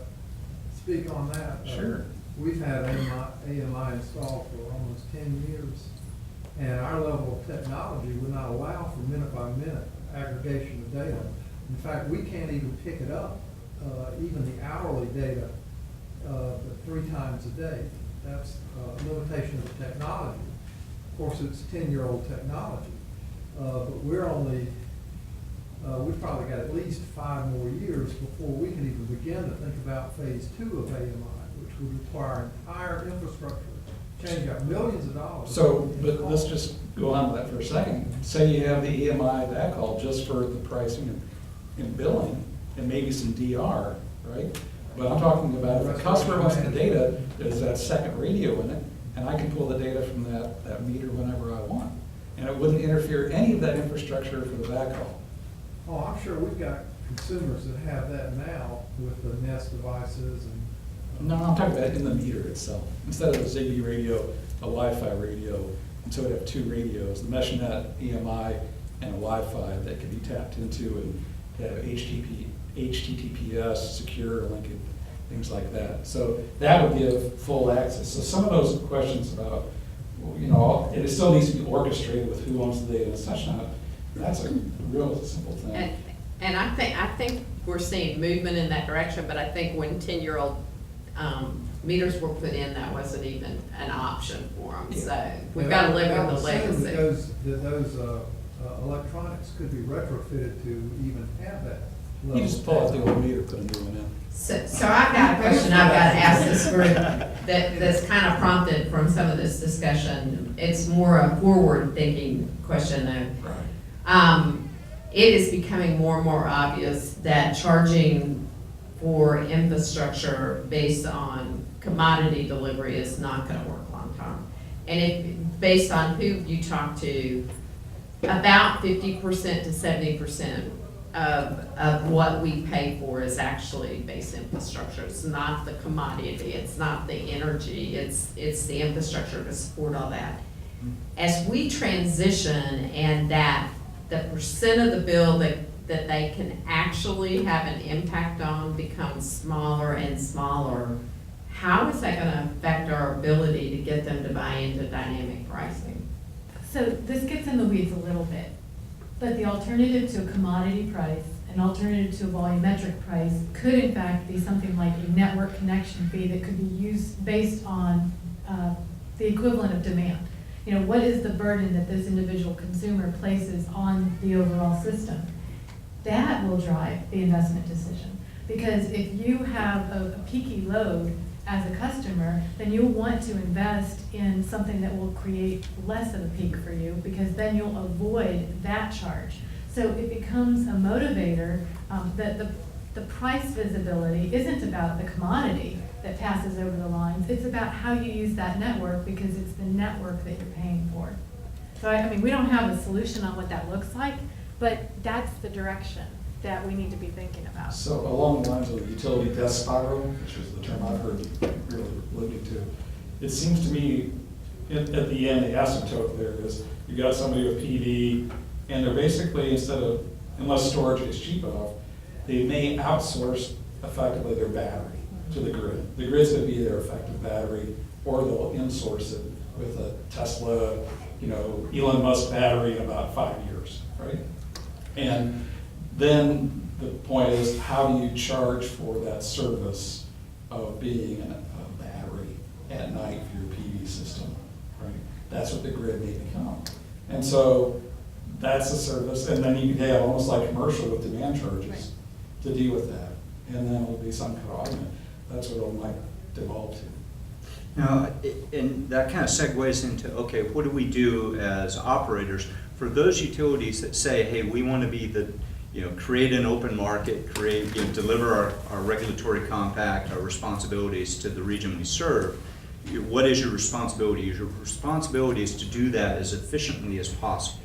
speak on that? Sure. We've had AMI installed for almost 10 years, and our level of technology would not allow for minute-by-minute aggregation of data. In fact, we can't even pick it up, even the hourly data, but 3 times a day. That's a limitation of the technology. Of course, it's 10-year-old technology. but we're only, we've probably got at least 5 more years before we can even begin to think about phase 2 of AMI, which would require entire infrastructure, change out millions of dollars. So, but let's just go on with that for a second. Say you have the EMI backhaul just for the pricing and billing, and maybe some DR, right? But I'm talking about if the customer wants the data, there's that second radio in it, and I can pull the data from that meter whenever I want. And it wouldn't interfere any of that infrastructure for the backhaul. Oh, I'm sure we've got consumers that have that now with the Nest devices and. No, I'm talking about in the meter itself. Instead of a Zigbee radio, a Wi-Fi radio, and so we'd have 2 radios, the MeshNet EMI and a Wi-Fi that could be tapped into and have HTTPS, secure linking, things like that. So that would give full access. So some of those questions about, you know, it still needs to be orchestrated with who owns the data and such. That's a real simple thing. And I think we're seeing movement in that direction, but I think when 10-year-old meters were put in, that wasn't even an option for them. So we've got to live with the legacy. Those electronics could be retrofitted to even have that. You just pull out the old meter, put a new one in. So I've got a question I've got to ask this group that's kind of prompted from some of this discussion. It's more a forward-thinking question though. Right. It is becoming more and more obvious that charging for infrastructure based on commodity delivery is not going to work long term. And based on who you talk to, about 50% to 70% of what we pay for is actually base infrastructure. It's not the commodity, it's not the energy, it's the infrastructure to support all that. As we transition and that the percent of the bill that they can actually have an impact on becomes smaller and smaller, how is that going to affect our ability to get them to buy into dynamic pricing? So this gets in the weeds a little bit, but the alternative to a commodity price, an alternative to a volumetric price, could in fact be something like a network connection fee that could be used based on the equivalent of demand. You know, what is the burden that this individual consumer places on the overall system? That will drive the investment decision. Because if you have a peaky load as a customer, then you'll want to invest in something that will create less of a peak for you, because then you'll avoid that charge. So it becomes a motivator that the price visibility isn't about the commodity that passes over the lines, it's about how you use that network, because it's the network that you're paying for. So I mean, we don't have a solution on what that looks like, but that's the direction that we need to be thinking about. So along the lines of the utility death spiral, which is the term I've heard you really alluding to, it seems to me at the end, the asymptote there is you got somebody with PV, and they're basically, unless storage is cheap enough, they may outsource effectively their battery to the grid. The grid's going to be their effective battery, or they'll insource it with a Tesla, Elon Musk battery in about 5 years, right? And then the point is, how do you charge for that service of being a battery at night for your PV system, right? That's what the grid may become. And so that's a service, and then you can have almost like commercial with demand charges to deal with that. And then it'll be some kind of argument. That's what it might devolve to. Now, and that kind of segues into, okay, what do we do as operators for those utilities that say, hey, we want to be create an open market, deliver our regulatory compact, our responsibilities to the region we serve. What is your responsibility? Your responsibility is to do that as efficiently as possible.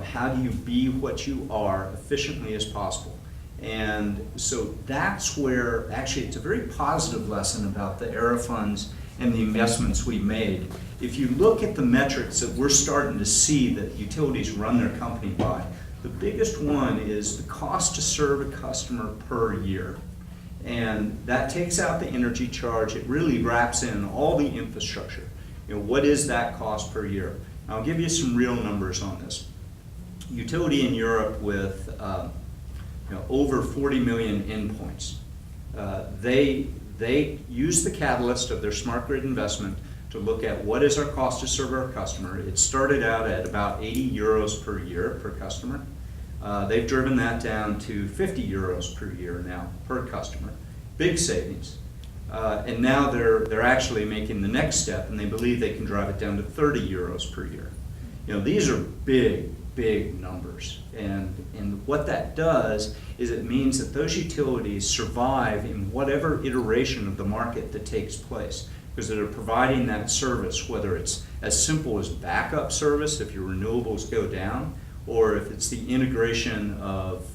How do you be what you are efficiently as possible? And so that's where, actually, it's a very positive lesson about the ARRA funds and the investments we made. If you look at the metrics that we're starting to see that utilities run their company by, the biggest one is the cost to serve a customer per year. And that takes out the energy charge. It really wraps in all the infrastructure. What is that cost per year? I'll give you some real numbers on this. Utility in Europe with over 40 million endpoints. They use the catalyst of their smart grid investment to look at what is our cost to serve our customer. It started out at about 80 euros per year per customer. They've driven that down to 50 euros per year now per customer. Big savings. And now they're actually making the next step, and they believe they can drive it down to 30 euros per year. You know, these are big, big numbers. And what that does is it means that those utilities survive in whatever iteration of the market that takes place, because they're providing that service, whether it's as simple as backup service if your renewables go down, or if it's the integration of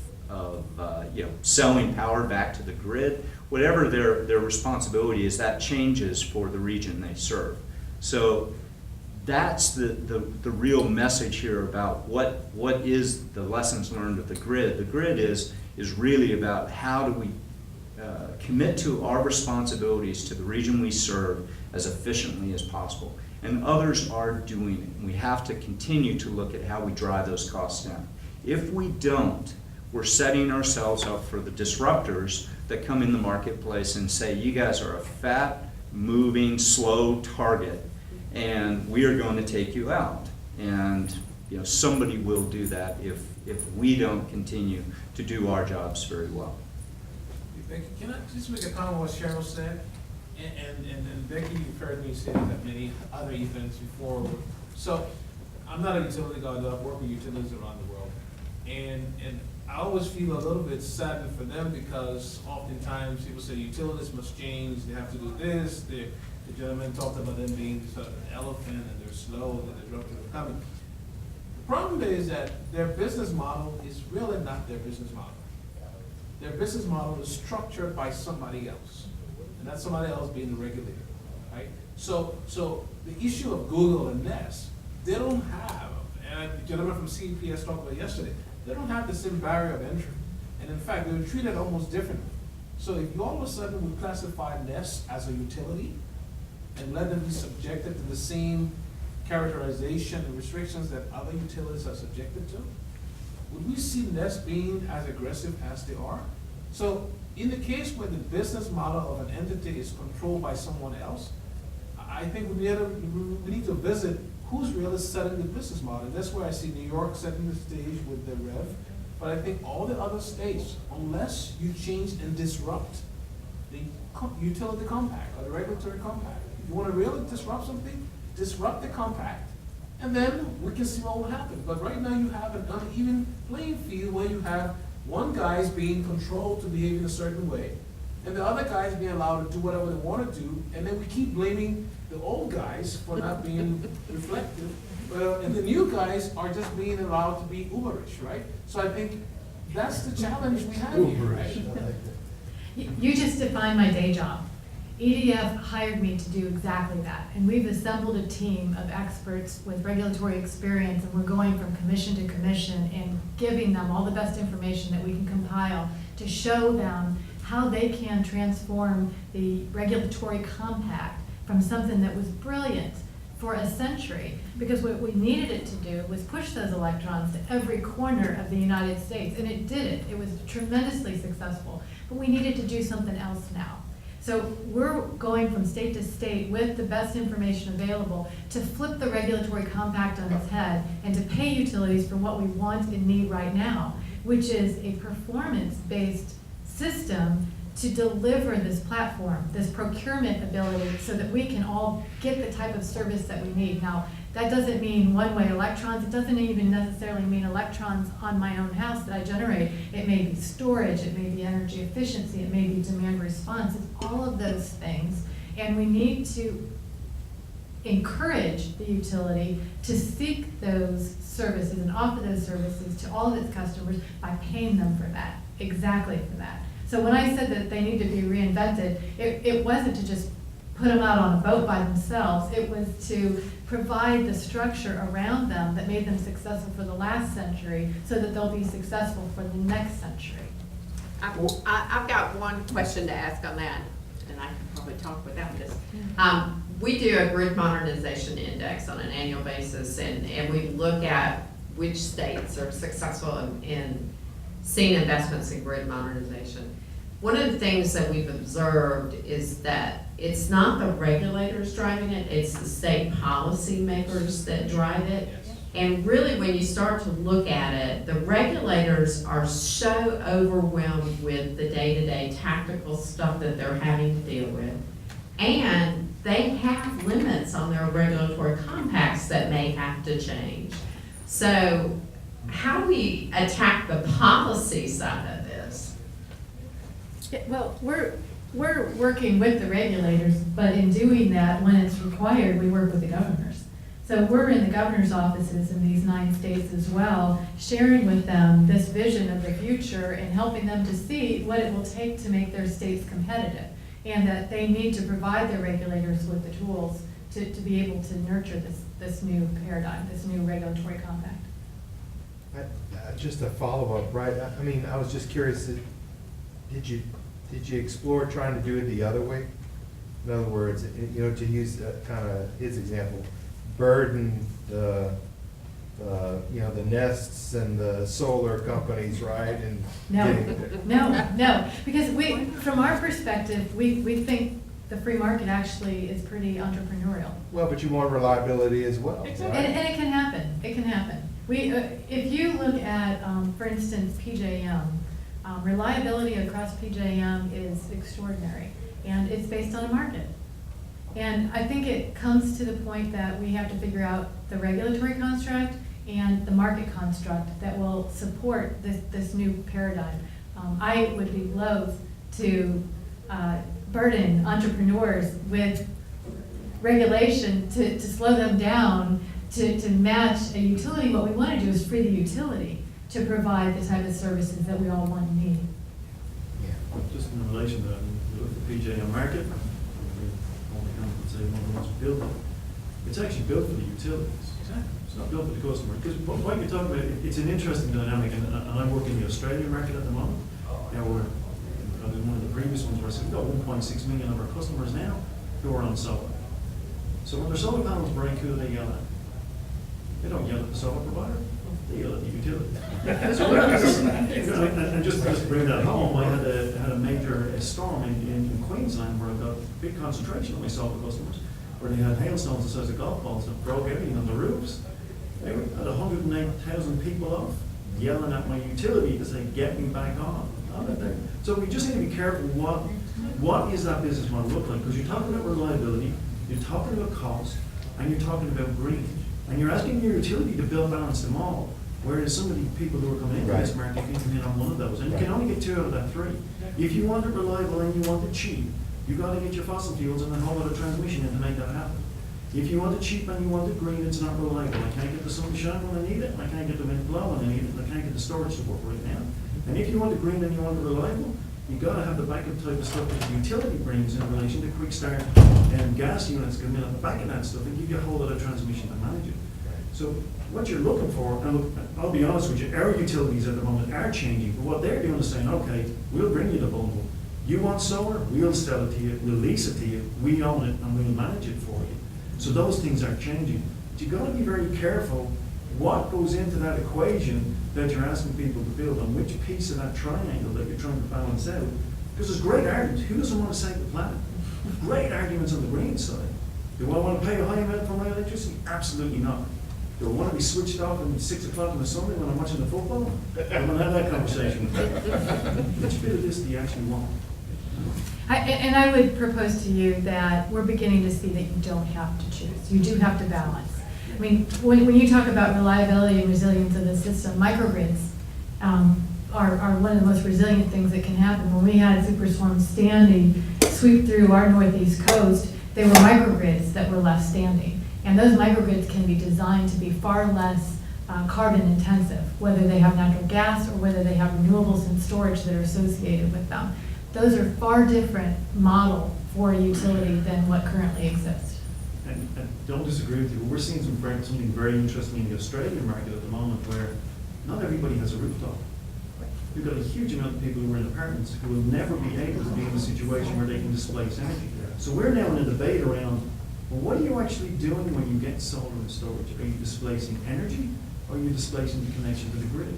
selling power back to the grid. Whatever their responsibility is, that changes for the region they serve. So that's the real message here about what is the lessons learned of the grid. The grid is really about how do we commit to our responsibilities to the region we serve as efficiently as possible. And others are doing it. We have to continue to look at how we drive those costs down. If we don't, we're setting ourselves up for the disruptors that come in the marketplace and say, you guys are a fat, moving, slow target, and we are going to take you out. And somebody will do that if we don't continue to do our jobs very well. Becky, can I just make a comment on what Cheryl said? And Becky, you've heard me say this at many other events before. So I'm not a utility guy, but I've worked with utilities around the world. And I always feel a little bit saddened for them because oftentimes people say utilities must change, they have to do this. The gentleman talked about them being sort of an elephant and they're slow and they're disruptive and coming. The problem is that their business model is really not their business model. Their business model is structured by somebody else, and that's somebody else being the regulator, right? So the issue of Google and Nest, they don't have, and the gentleman from CPS talked about yesterday, they don't have the same barrier of entry. And in fact, they were treated almost differently. So if you all of a sudden would classify Nest as a utility and let them be subjected to the same characterization and restrictions that other utilities are subjected to, would we see Nest being as aggressive as they are? So in the case where the business model of an entity is controlled by someone else, I think we need to visit who's really setting the business model. And that's where I see New York setting the stage with the REV. But I think all the other states, unless you change and disrupt the utility compact or the regulatory compact, if you want to really disrupt something, disrupt the compact, and then we can see what will happen. But right now you have an uneven playing field where you have one guy's being controlled to behave in a certain way, and the other guys being allowed to do whatever they want to do, and then we keep blaming the old guys for not being reflective, and the new guys are just being allowed to be Uberish, right? So I think that's the challenge we have here, right? You just defined my day job. EDF hired me to do exactly that, and we've assembled a team of experts with regulatory experience, and we're going from commission to commission and giving them all the best information that we can compile to show them how they can transform the regulatory compact from something that was brilliant for a century, because what we needed it to do was push those electrons to every corner of the United States, and it did it. It was tremendously successful, but we needed to do something else now. So we're going from state to state with the best information available to flip the regulatory compact on its head and to pay utilities for what we want and need right now, which is a performance-based system to deliver this platform, this procurement ability, so that we can all get the type of service that we need. Now, that doesn't mean one-way electrons. It doesn't even necessarily mean electrons on my own house that I generate. It may be storage, it may be energy efficiency, it may be demand response. It's all of those things. And we need to encourage the utility to seek those services and offer those services to all of its customers by paying them for that, exactly for that. So when I said that they need to be reinvented, it wasn't to just put them out on a boat by themselves. It was to provide the structure around them that made them successful for the last century so that they'll be successful for the next century. I've got one question to ask on that, and I can probably talk without this. We do a grid modernization index on an annual basis, and we look at which states are successful in seeing investments in grid modernization. one of the things that we've observed is that it's not the regulators driving it, it's the state policy makers that drive it. And really, when you start to look at it, the regulators are so overwhelmed with the day-to-day tactical stuff that they're having to deal with. And they have limits on their regulatory compacts that may have to change. So how do we attack the policy side of this? Yeah, well, we're working with the regulators, but in doing that, when it's required, we work with the governors. So we're in the governor's offices in these 9 states as well, sharing with them this vision of the future and helping them to see what it will take to make their states competitive. And that they need to provide their regulators with the tools to be able to nurture this new paradigm, this new regulatory compact. Just a follow-up, right? I mean, I was just curious, did you explore trying to do it the other way? In other words, you know, to use kind of his example, burden the nests and the solar companies, right? And No, because from our perspective, we think the free market actually is pretty entrepreneurial. Well, but you want reliability as well, right? And it can happen. If you look at, for instance, PJM, reliability across PJM is extraordinary, and it's based on a market. And I think it comes to the point that we have to figure out the regulatory construct and the market construct that will support this new paradigm. I would be loath to burden entrepreneurs with regulation to slow them down to match a utility. What we want to do is free the utility to provide the type of services that we all want and need. Just in relation to that, you look at the PJM market, say one of the ones built it. It's actually built for the utilities. Exactly. It's not built for the customer. Because what you're talking about, it's an interesting dynamic, and I work in the Australian market at the moment. Now there's one of the previous ones where I said we've got 1.6 million of our customers now who are on solar. So when their solar panels break, who do they yell at? They don't yell at the solar provider. They yell at the utility. And just to bring that home, I had a major storm in Queensland where I got a big concentration of my solar customers, where they had hailstones the size of golf balls that broke everything on the roofs. They had 108,000 people off yelling at my utility to say, "Get me back on." So we just need to be careful what is that business model look like, because you're talking about reliability, you're talking about cost, and you're talking about green. And you're asking your utility to build balance them all, whereas some of the people who are coming into this market can come in on one of those, and you can only get 2 out of that 3. If you want it reliable and you want it cheap, you got to get your fossil fuels and a whole lot of transmission in to make that happen. If you want it cheap and you want it green, it's not reliable. I can't get the sun to shine when I need it, and I can't get the wind to blow when I need it, and I can't get the storage to work right now. And if you want it green and you want it reliable, you got to have the backup type of stuff that the utility brings in relation to quick start and gas units come in at the back of that stuff and give you a whole lot of transmission to manage it. So what you're looking for, and look, I'll be honest with you, our utilities at the moment are changing, but what they're doing is saying, okay, we'll bring you the bundle. You want solar, we'll sell it to you, we'll lease it to you, we own it, and we'll manage it for you. So those things are changing. But you've got to be very careful what goes into that equation that you're asking people to build, and which piece of that triangle that you're trying to balance out. Because there's great arguments. Who doesn't want to save the planet? Great arguments on the green side. Do I want to pay a high amount for my electricity? Absolutely not. Do I want to be switched off at 6 o'clock on a Sunday when I'm watching the football? I'm going to have that conversation. Which bit of this do you actually want? I would propose to you that we're beginning to see that you don't have to choose. You do have to balance. I mean, when you talk about reliability and resilience of the system, microgrids are one of the most resilient things that can happen. When we had Superstorm Sandy sweep through our northeast coast, they were microgrids that were left standing. And those microgrids can be designed to be far less carbon intensive, whether they have natural gas or whether they have renewables and storage that are associated with them. Those are far different model for a utility than what currently exists. And don't disagree with you, we're seeing something very interesting in the Australian market at the moment where not everybody has a rooftop. You've got a huge amount of people who are in apartments who will never be able to be in a situation where they can displace energy. So we're now in a debate around, well, what are you actually doing when you get solar and storage? Are you displacing energy, or are you displacing the connection to the grid?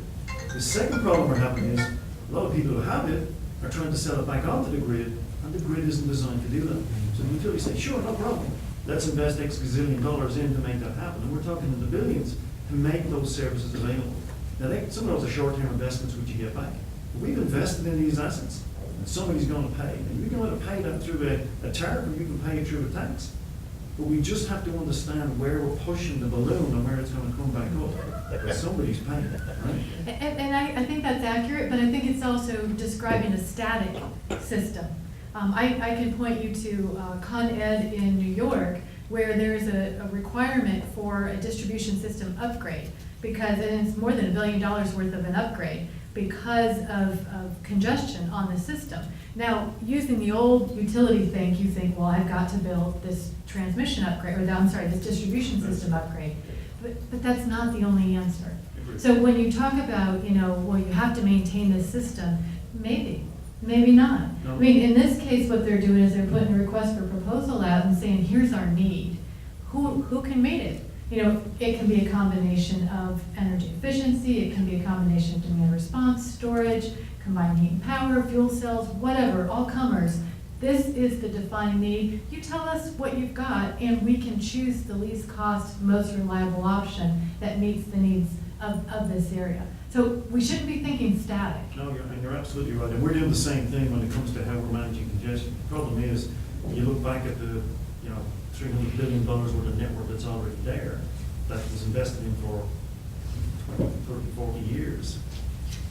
The second problem we're having is, a lot of people who have it are trying to sell it back onto the grid, and the grid isn't designed to do that. So the utilities say, sure, no problem, let's invest X gazillion dollars in to make that happen, and we're talking in the billions to make those services available. Now, some of those are short-term investments which you get back. But we've invested in these assets, and somebody's going to pay. And you can either pay that through a tariff, or you can pay it through a tax. But we just have to understand where we're pushing the balloon and where it's going to come back up. Because somebody's paying it, right? And I think that's accurate, but I think it's also describing a static system. I can point you to Con Ed in New York, where there's a requirement for a distribution system upgrade, because and it's more than $1 billion worth of an upgrade because of congestion on the system. Now, using the old utility thing, you think, well, I've got to build this transmission upgrade, or I'm sorry, this distribution system upgrade. But that's not the only answer. So when you talk about, well, you have to maintain this system, maybe not. No. I mean, in this case, what they're doing is they're putting a request for proposal out and saying, here's our need. Who can meet it? It can be a combination of energy efficiency, it can be a combination of demand response, storage, combined heat and power, fuel cells, whatever, all comers. This is the defined need. You tell us what you've got, and we can choose the least cost, most reliable option that meets the needs of this area. So we shouldn't be thinking static. No, you're absolutely right. And we're doing the same thing when it comes to how we're managing congestion. The problem is, you look back at the, $300 billion worth of network that's already there, that was invested in for 20, 30, 40 years.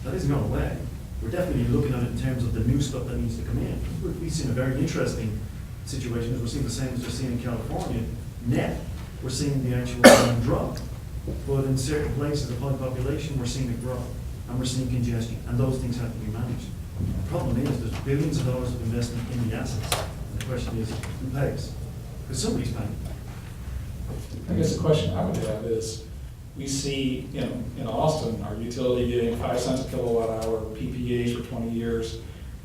That isn't going away. We're definitely looking at it in terms of the new stuff that needs to come in. We've seen a very interesting situation, as we're seeing the same as we're seeing in California. Net, we're seeing the actual drop. But in certain places of high population, we're seeing it grow. And we're seeing congestion. And those things have to be managed. The problem is, there's billions of dollars of investment in the assets. And the question is, who pays? Because somebody's paying. I guess the question I would have is, we see in Austin, our utility getting 5 cents a kilowatt hour PPAs for 20 years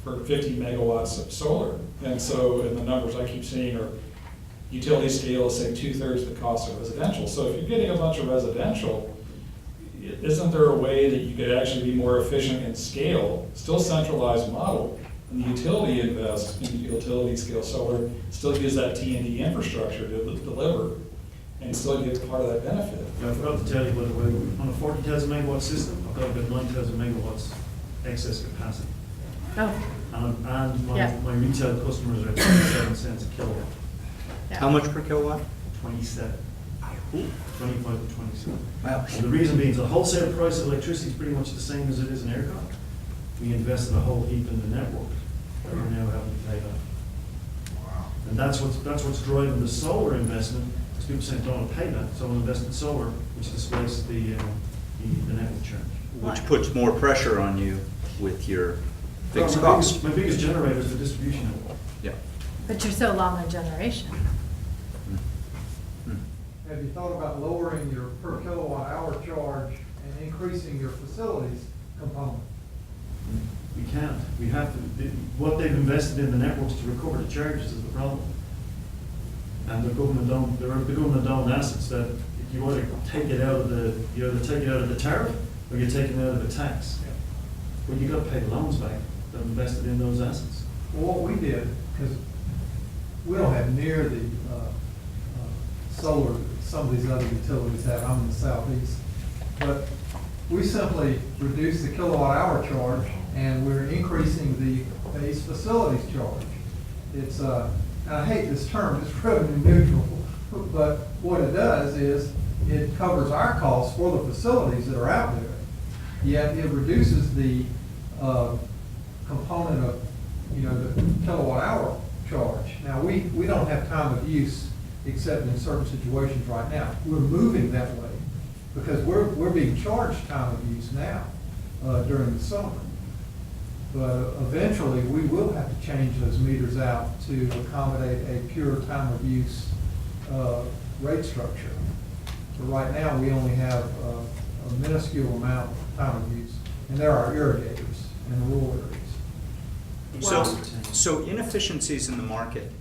for 50 megawatts of solar. And so, in the numbers I keep seeing are utility scale is, say, 2/3 the cost of residential. So if you're getting a bunch of residential, isn't there a way that you could actually be more efficient in scale, still centralized model, and the utility invest in utility scale solar, still use that T&D infrastructure to deliver, and still get part of that benefit? Yeah, I forgot to tell you, by the way, on a 40,000 megawatt system, I've got about 9,000 megawatts excess capacity. Oh, And Yeah. my retail customers are at 27 cents a kilowatt. yeah. How much per kilowatt? 27. 25 to 27. Wow. And the reason being, the wholesale price of electricity is pretty much the same as it is in ERCOT. We invested a whole heap in the network, and we're now having to pay that. And that's what's driving the solar investment, because people saying, don't want to pay that, so I'll invest in solar, which displaces the network charge. Which puts more pressure on you with your fixed Well, costs. My biggest generator is the distribution network. Yeah. But you're so long on generation. Have you thought about lowering your per kilowatt hour charge and increasing your facilities component? We can't. We have to. What they've invested in the networks to recover the charges is the problem. And the government owned assets that if you either take it out of the tariff or you take it out of the tax. But you got to pay the loans back that invested in those assets. Well, what we did, because we don't have near the solar that some of these other utilities have. I'm in the southeast. But we simply reduced the kilowatt hour charge, and we're increasing the base facilities charge. It's, and I hate this term, it's revenue neutral, but what it does is it covers our costs for the facilities that are out there, yet it reduces the component of, the kilowatt hour charge. Now, we don't have time of use except in certain situations right now. We're moving that way because we're being charged time of use now during the summer. But eventually, we will have to change those meters out to accommodate a pure time of use rate structure. But right now, we only have a minuscule amount of time of use, and there are irrigators in rural areas. So inefficiencies in the market,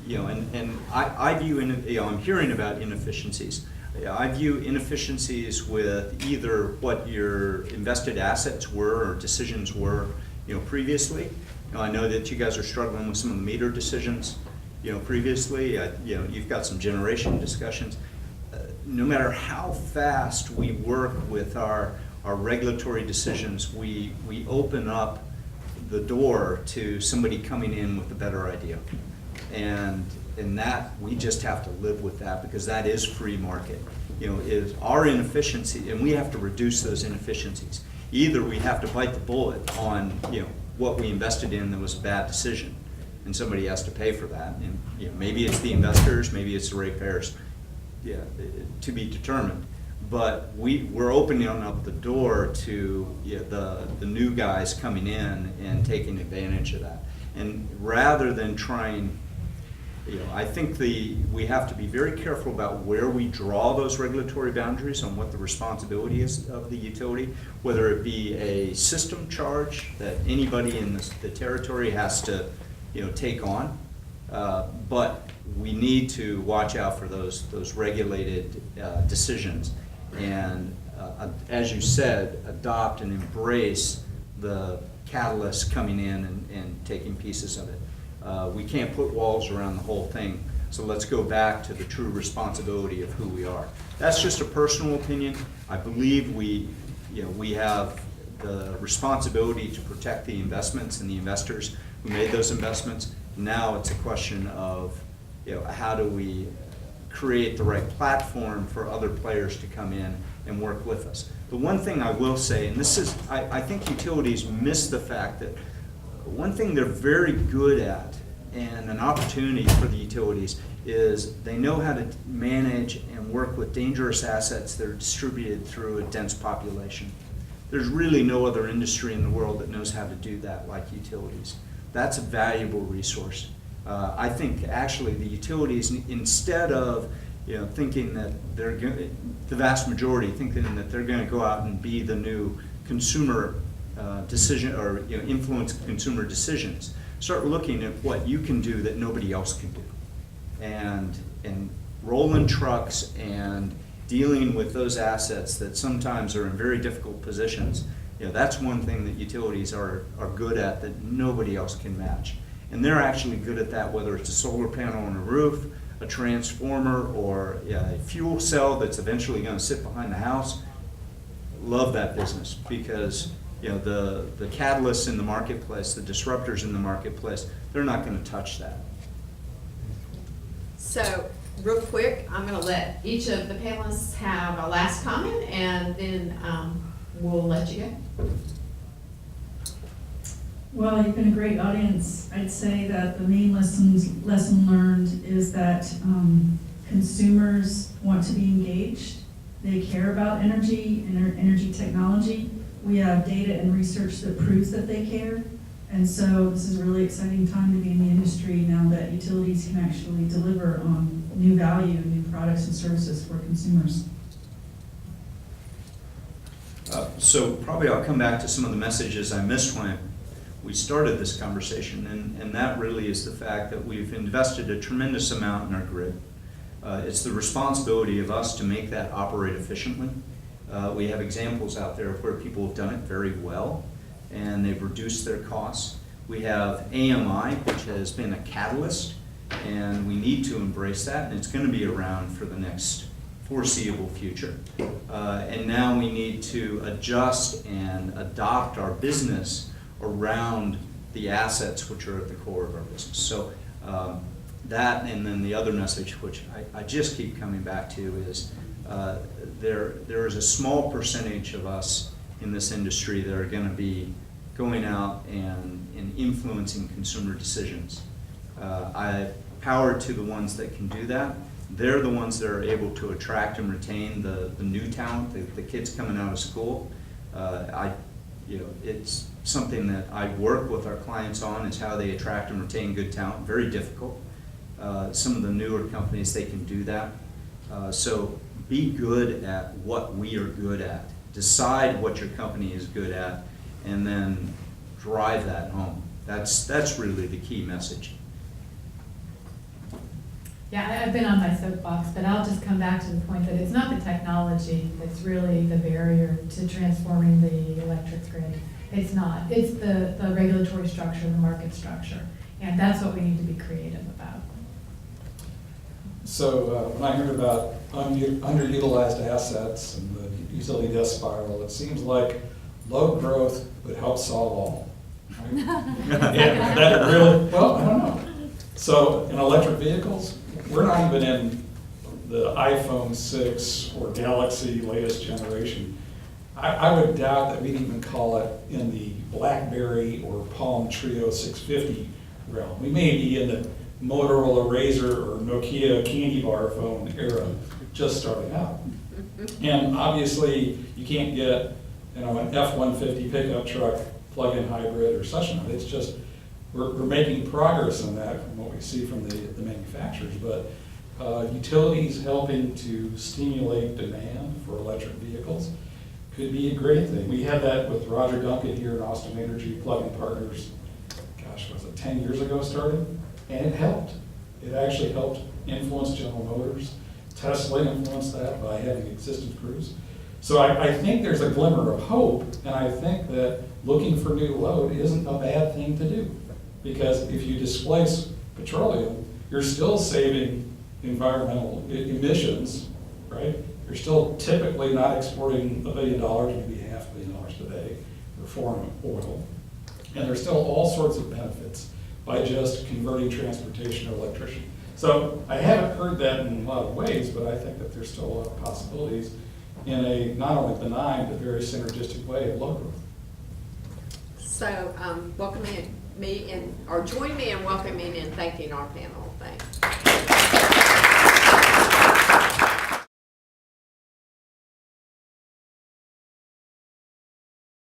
and I view, I'm hearing about inefficiencies. I view inefficiencies with either what your invested assets were or decisions were previously. I know that you guys are struggling with some of the meter decisions, previously. You've got some generation discussions. No matter how fast we work with our regulatory decisions, we open up the door to somebody coming in with a better idea. And that, we just have to live with that, because that is free market. Is our inefficiency, and we have to reduce those inefficiencies. Either we have to bite the bullet on, what we invested in that was a bad decision, and somebody has to pay for that. And, maybe it's the investors, maybe it's the ratepayers, to be determined. But we're opening up the door to the new guys coming in and taking advantage of that. And rather than trying, I think we have to be very careful about where we draw those regulatory boundaries on what the responsibility is of the utility, whether it be a system charge that anybody in the territory has to take on. But we need to watch out for those regulated decisions, and as you said, adopt and embrace the catalysts coming in and taking pieces of it. We can't put walls around the whole thing, so let's go back to the true responsibility of who we are. That's just a personal opinion. I believe we have the responsibility to protect the investments and the investors who made those investments. Now it's a question of how do we create the right platform for other players to come in and work with us. The one thing I will say, and this is, I think utilities miss the fact that one thing they're very good at, and an opportunity for the utilities, is they know how to manage and work with dangerous assets that are distributed through a dense population. There's really no other industry in the world that knows how to do that like utilities. That's a valuable resource. I think actually the utilities, instead of thinking that they're the vast majority thinking that they're going to go out and be the new consumer decision or influence consumer decisions, start looking at what you can do that nobody else can do, and rolling trucks and dealing with those assets that sometimes are in very difficult positions. That's one thing that utilities are good at that nobody else can match. And they're actually good at that, whether it's a solar panel on a roof, a transformer, or a fuel cell that's eventually going to sit behind the house. Love that business, because the catalysts in the marketplace, the disruptors in the marketplace, they're not going to touch that. So, real quick, I'm going to let each of the panelists have a last comment, and then we'll let you go. Well, you've been a great audience. I'd say that the main lesson learned is that consumers want to be engaged. They care about energy and energy technology. We have data and research that proves that they care. And so this is a really exciting time to be in the industry now that utilities can actually deliver on new value, new products and services for consumers. So probably I'll come back to some of the messages I missed when we started this conversation, and that really is the fact that we've invested a tremendous amount in our grid. It's the responsibility of us to make that operate efficiently. We have examples out there of where people have done it very well, and they've reduced their costs. We have AMI, which has been a catalyst, and we need to embrace that, and it's going to be around for the next foreseeable future. And now we need to adjust and adopt our business around the assets which are at the core of our business. So that, and then the other message, which I just keep coming back to, is there is a small percentage of us in this industry that are going to be going out and influencing consumer decisions. I power to the ones that can do that. They're the ones that are able to attract and retain the new talent, the kids coming out of school. It's something that I work with our clients on, is how they attract and retain good talent. Very difficult. Some of the newer companies, they can do that. So be good at what we are good at. Decide what your company is good at, and then drive that home. That's really the key message. Yeah, I've been on my soapbox, but I'll just come back to the point that it's not the technology that's really the barrier to transforming the electric grid. It's not. It's the regulatory structure, the market structure. And that's what we need to be creative about. So when I heard about underutilized assets and the utility death spiral, it seems like low growth would help solve all. Right? Yeah, that really, well, I don't know. So in electric vehicles, we're not even in the iPhone 6 or Galaxy latest generation. I would doubt that we'd even call it in the BlackBerry or Palm Trio 650 realm. We may be in the Motorola Razr or Nokia candy bar phone era, just starting out. And obviously, you can't get, an F-150 pickup truck plug-in hybrid or such. It's just, we're making progress on that from what we see from the manufacturers. But utilities helping to stimulate demand for electric vehicles could be a great thing. We had that with Roger Duncan here at Austin Energy Plug-in Partners, gosh, was it 10 years ago started? And it helped. It actually helped influence General Motors. Tesla influenced that by having existing crews. So I think there's a glimmer of hope, and I think that looking for new load isn't a bad thing to do. Because if you displace petroleum, you're still saving environmental emissions, right? You're still typically not exporting $1 billion, maybe $500 million today for foreign oil. And there's still all sorts of benefits by just converting transportation to electricity. So I haven't heard that in a lot of ways, but I think that there's still a lot of possibilities in a not only benign, but very synergistic way of low growth. So welcome me in, or join me in welcoming and thanking our panel.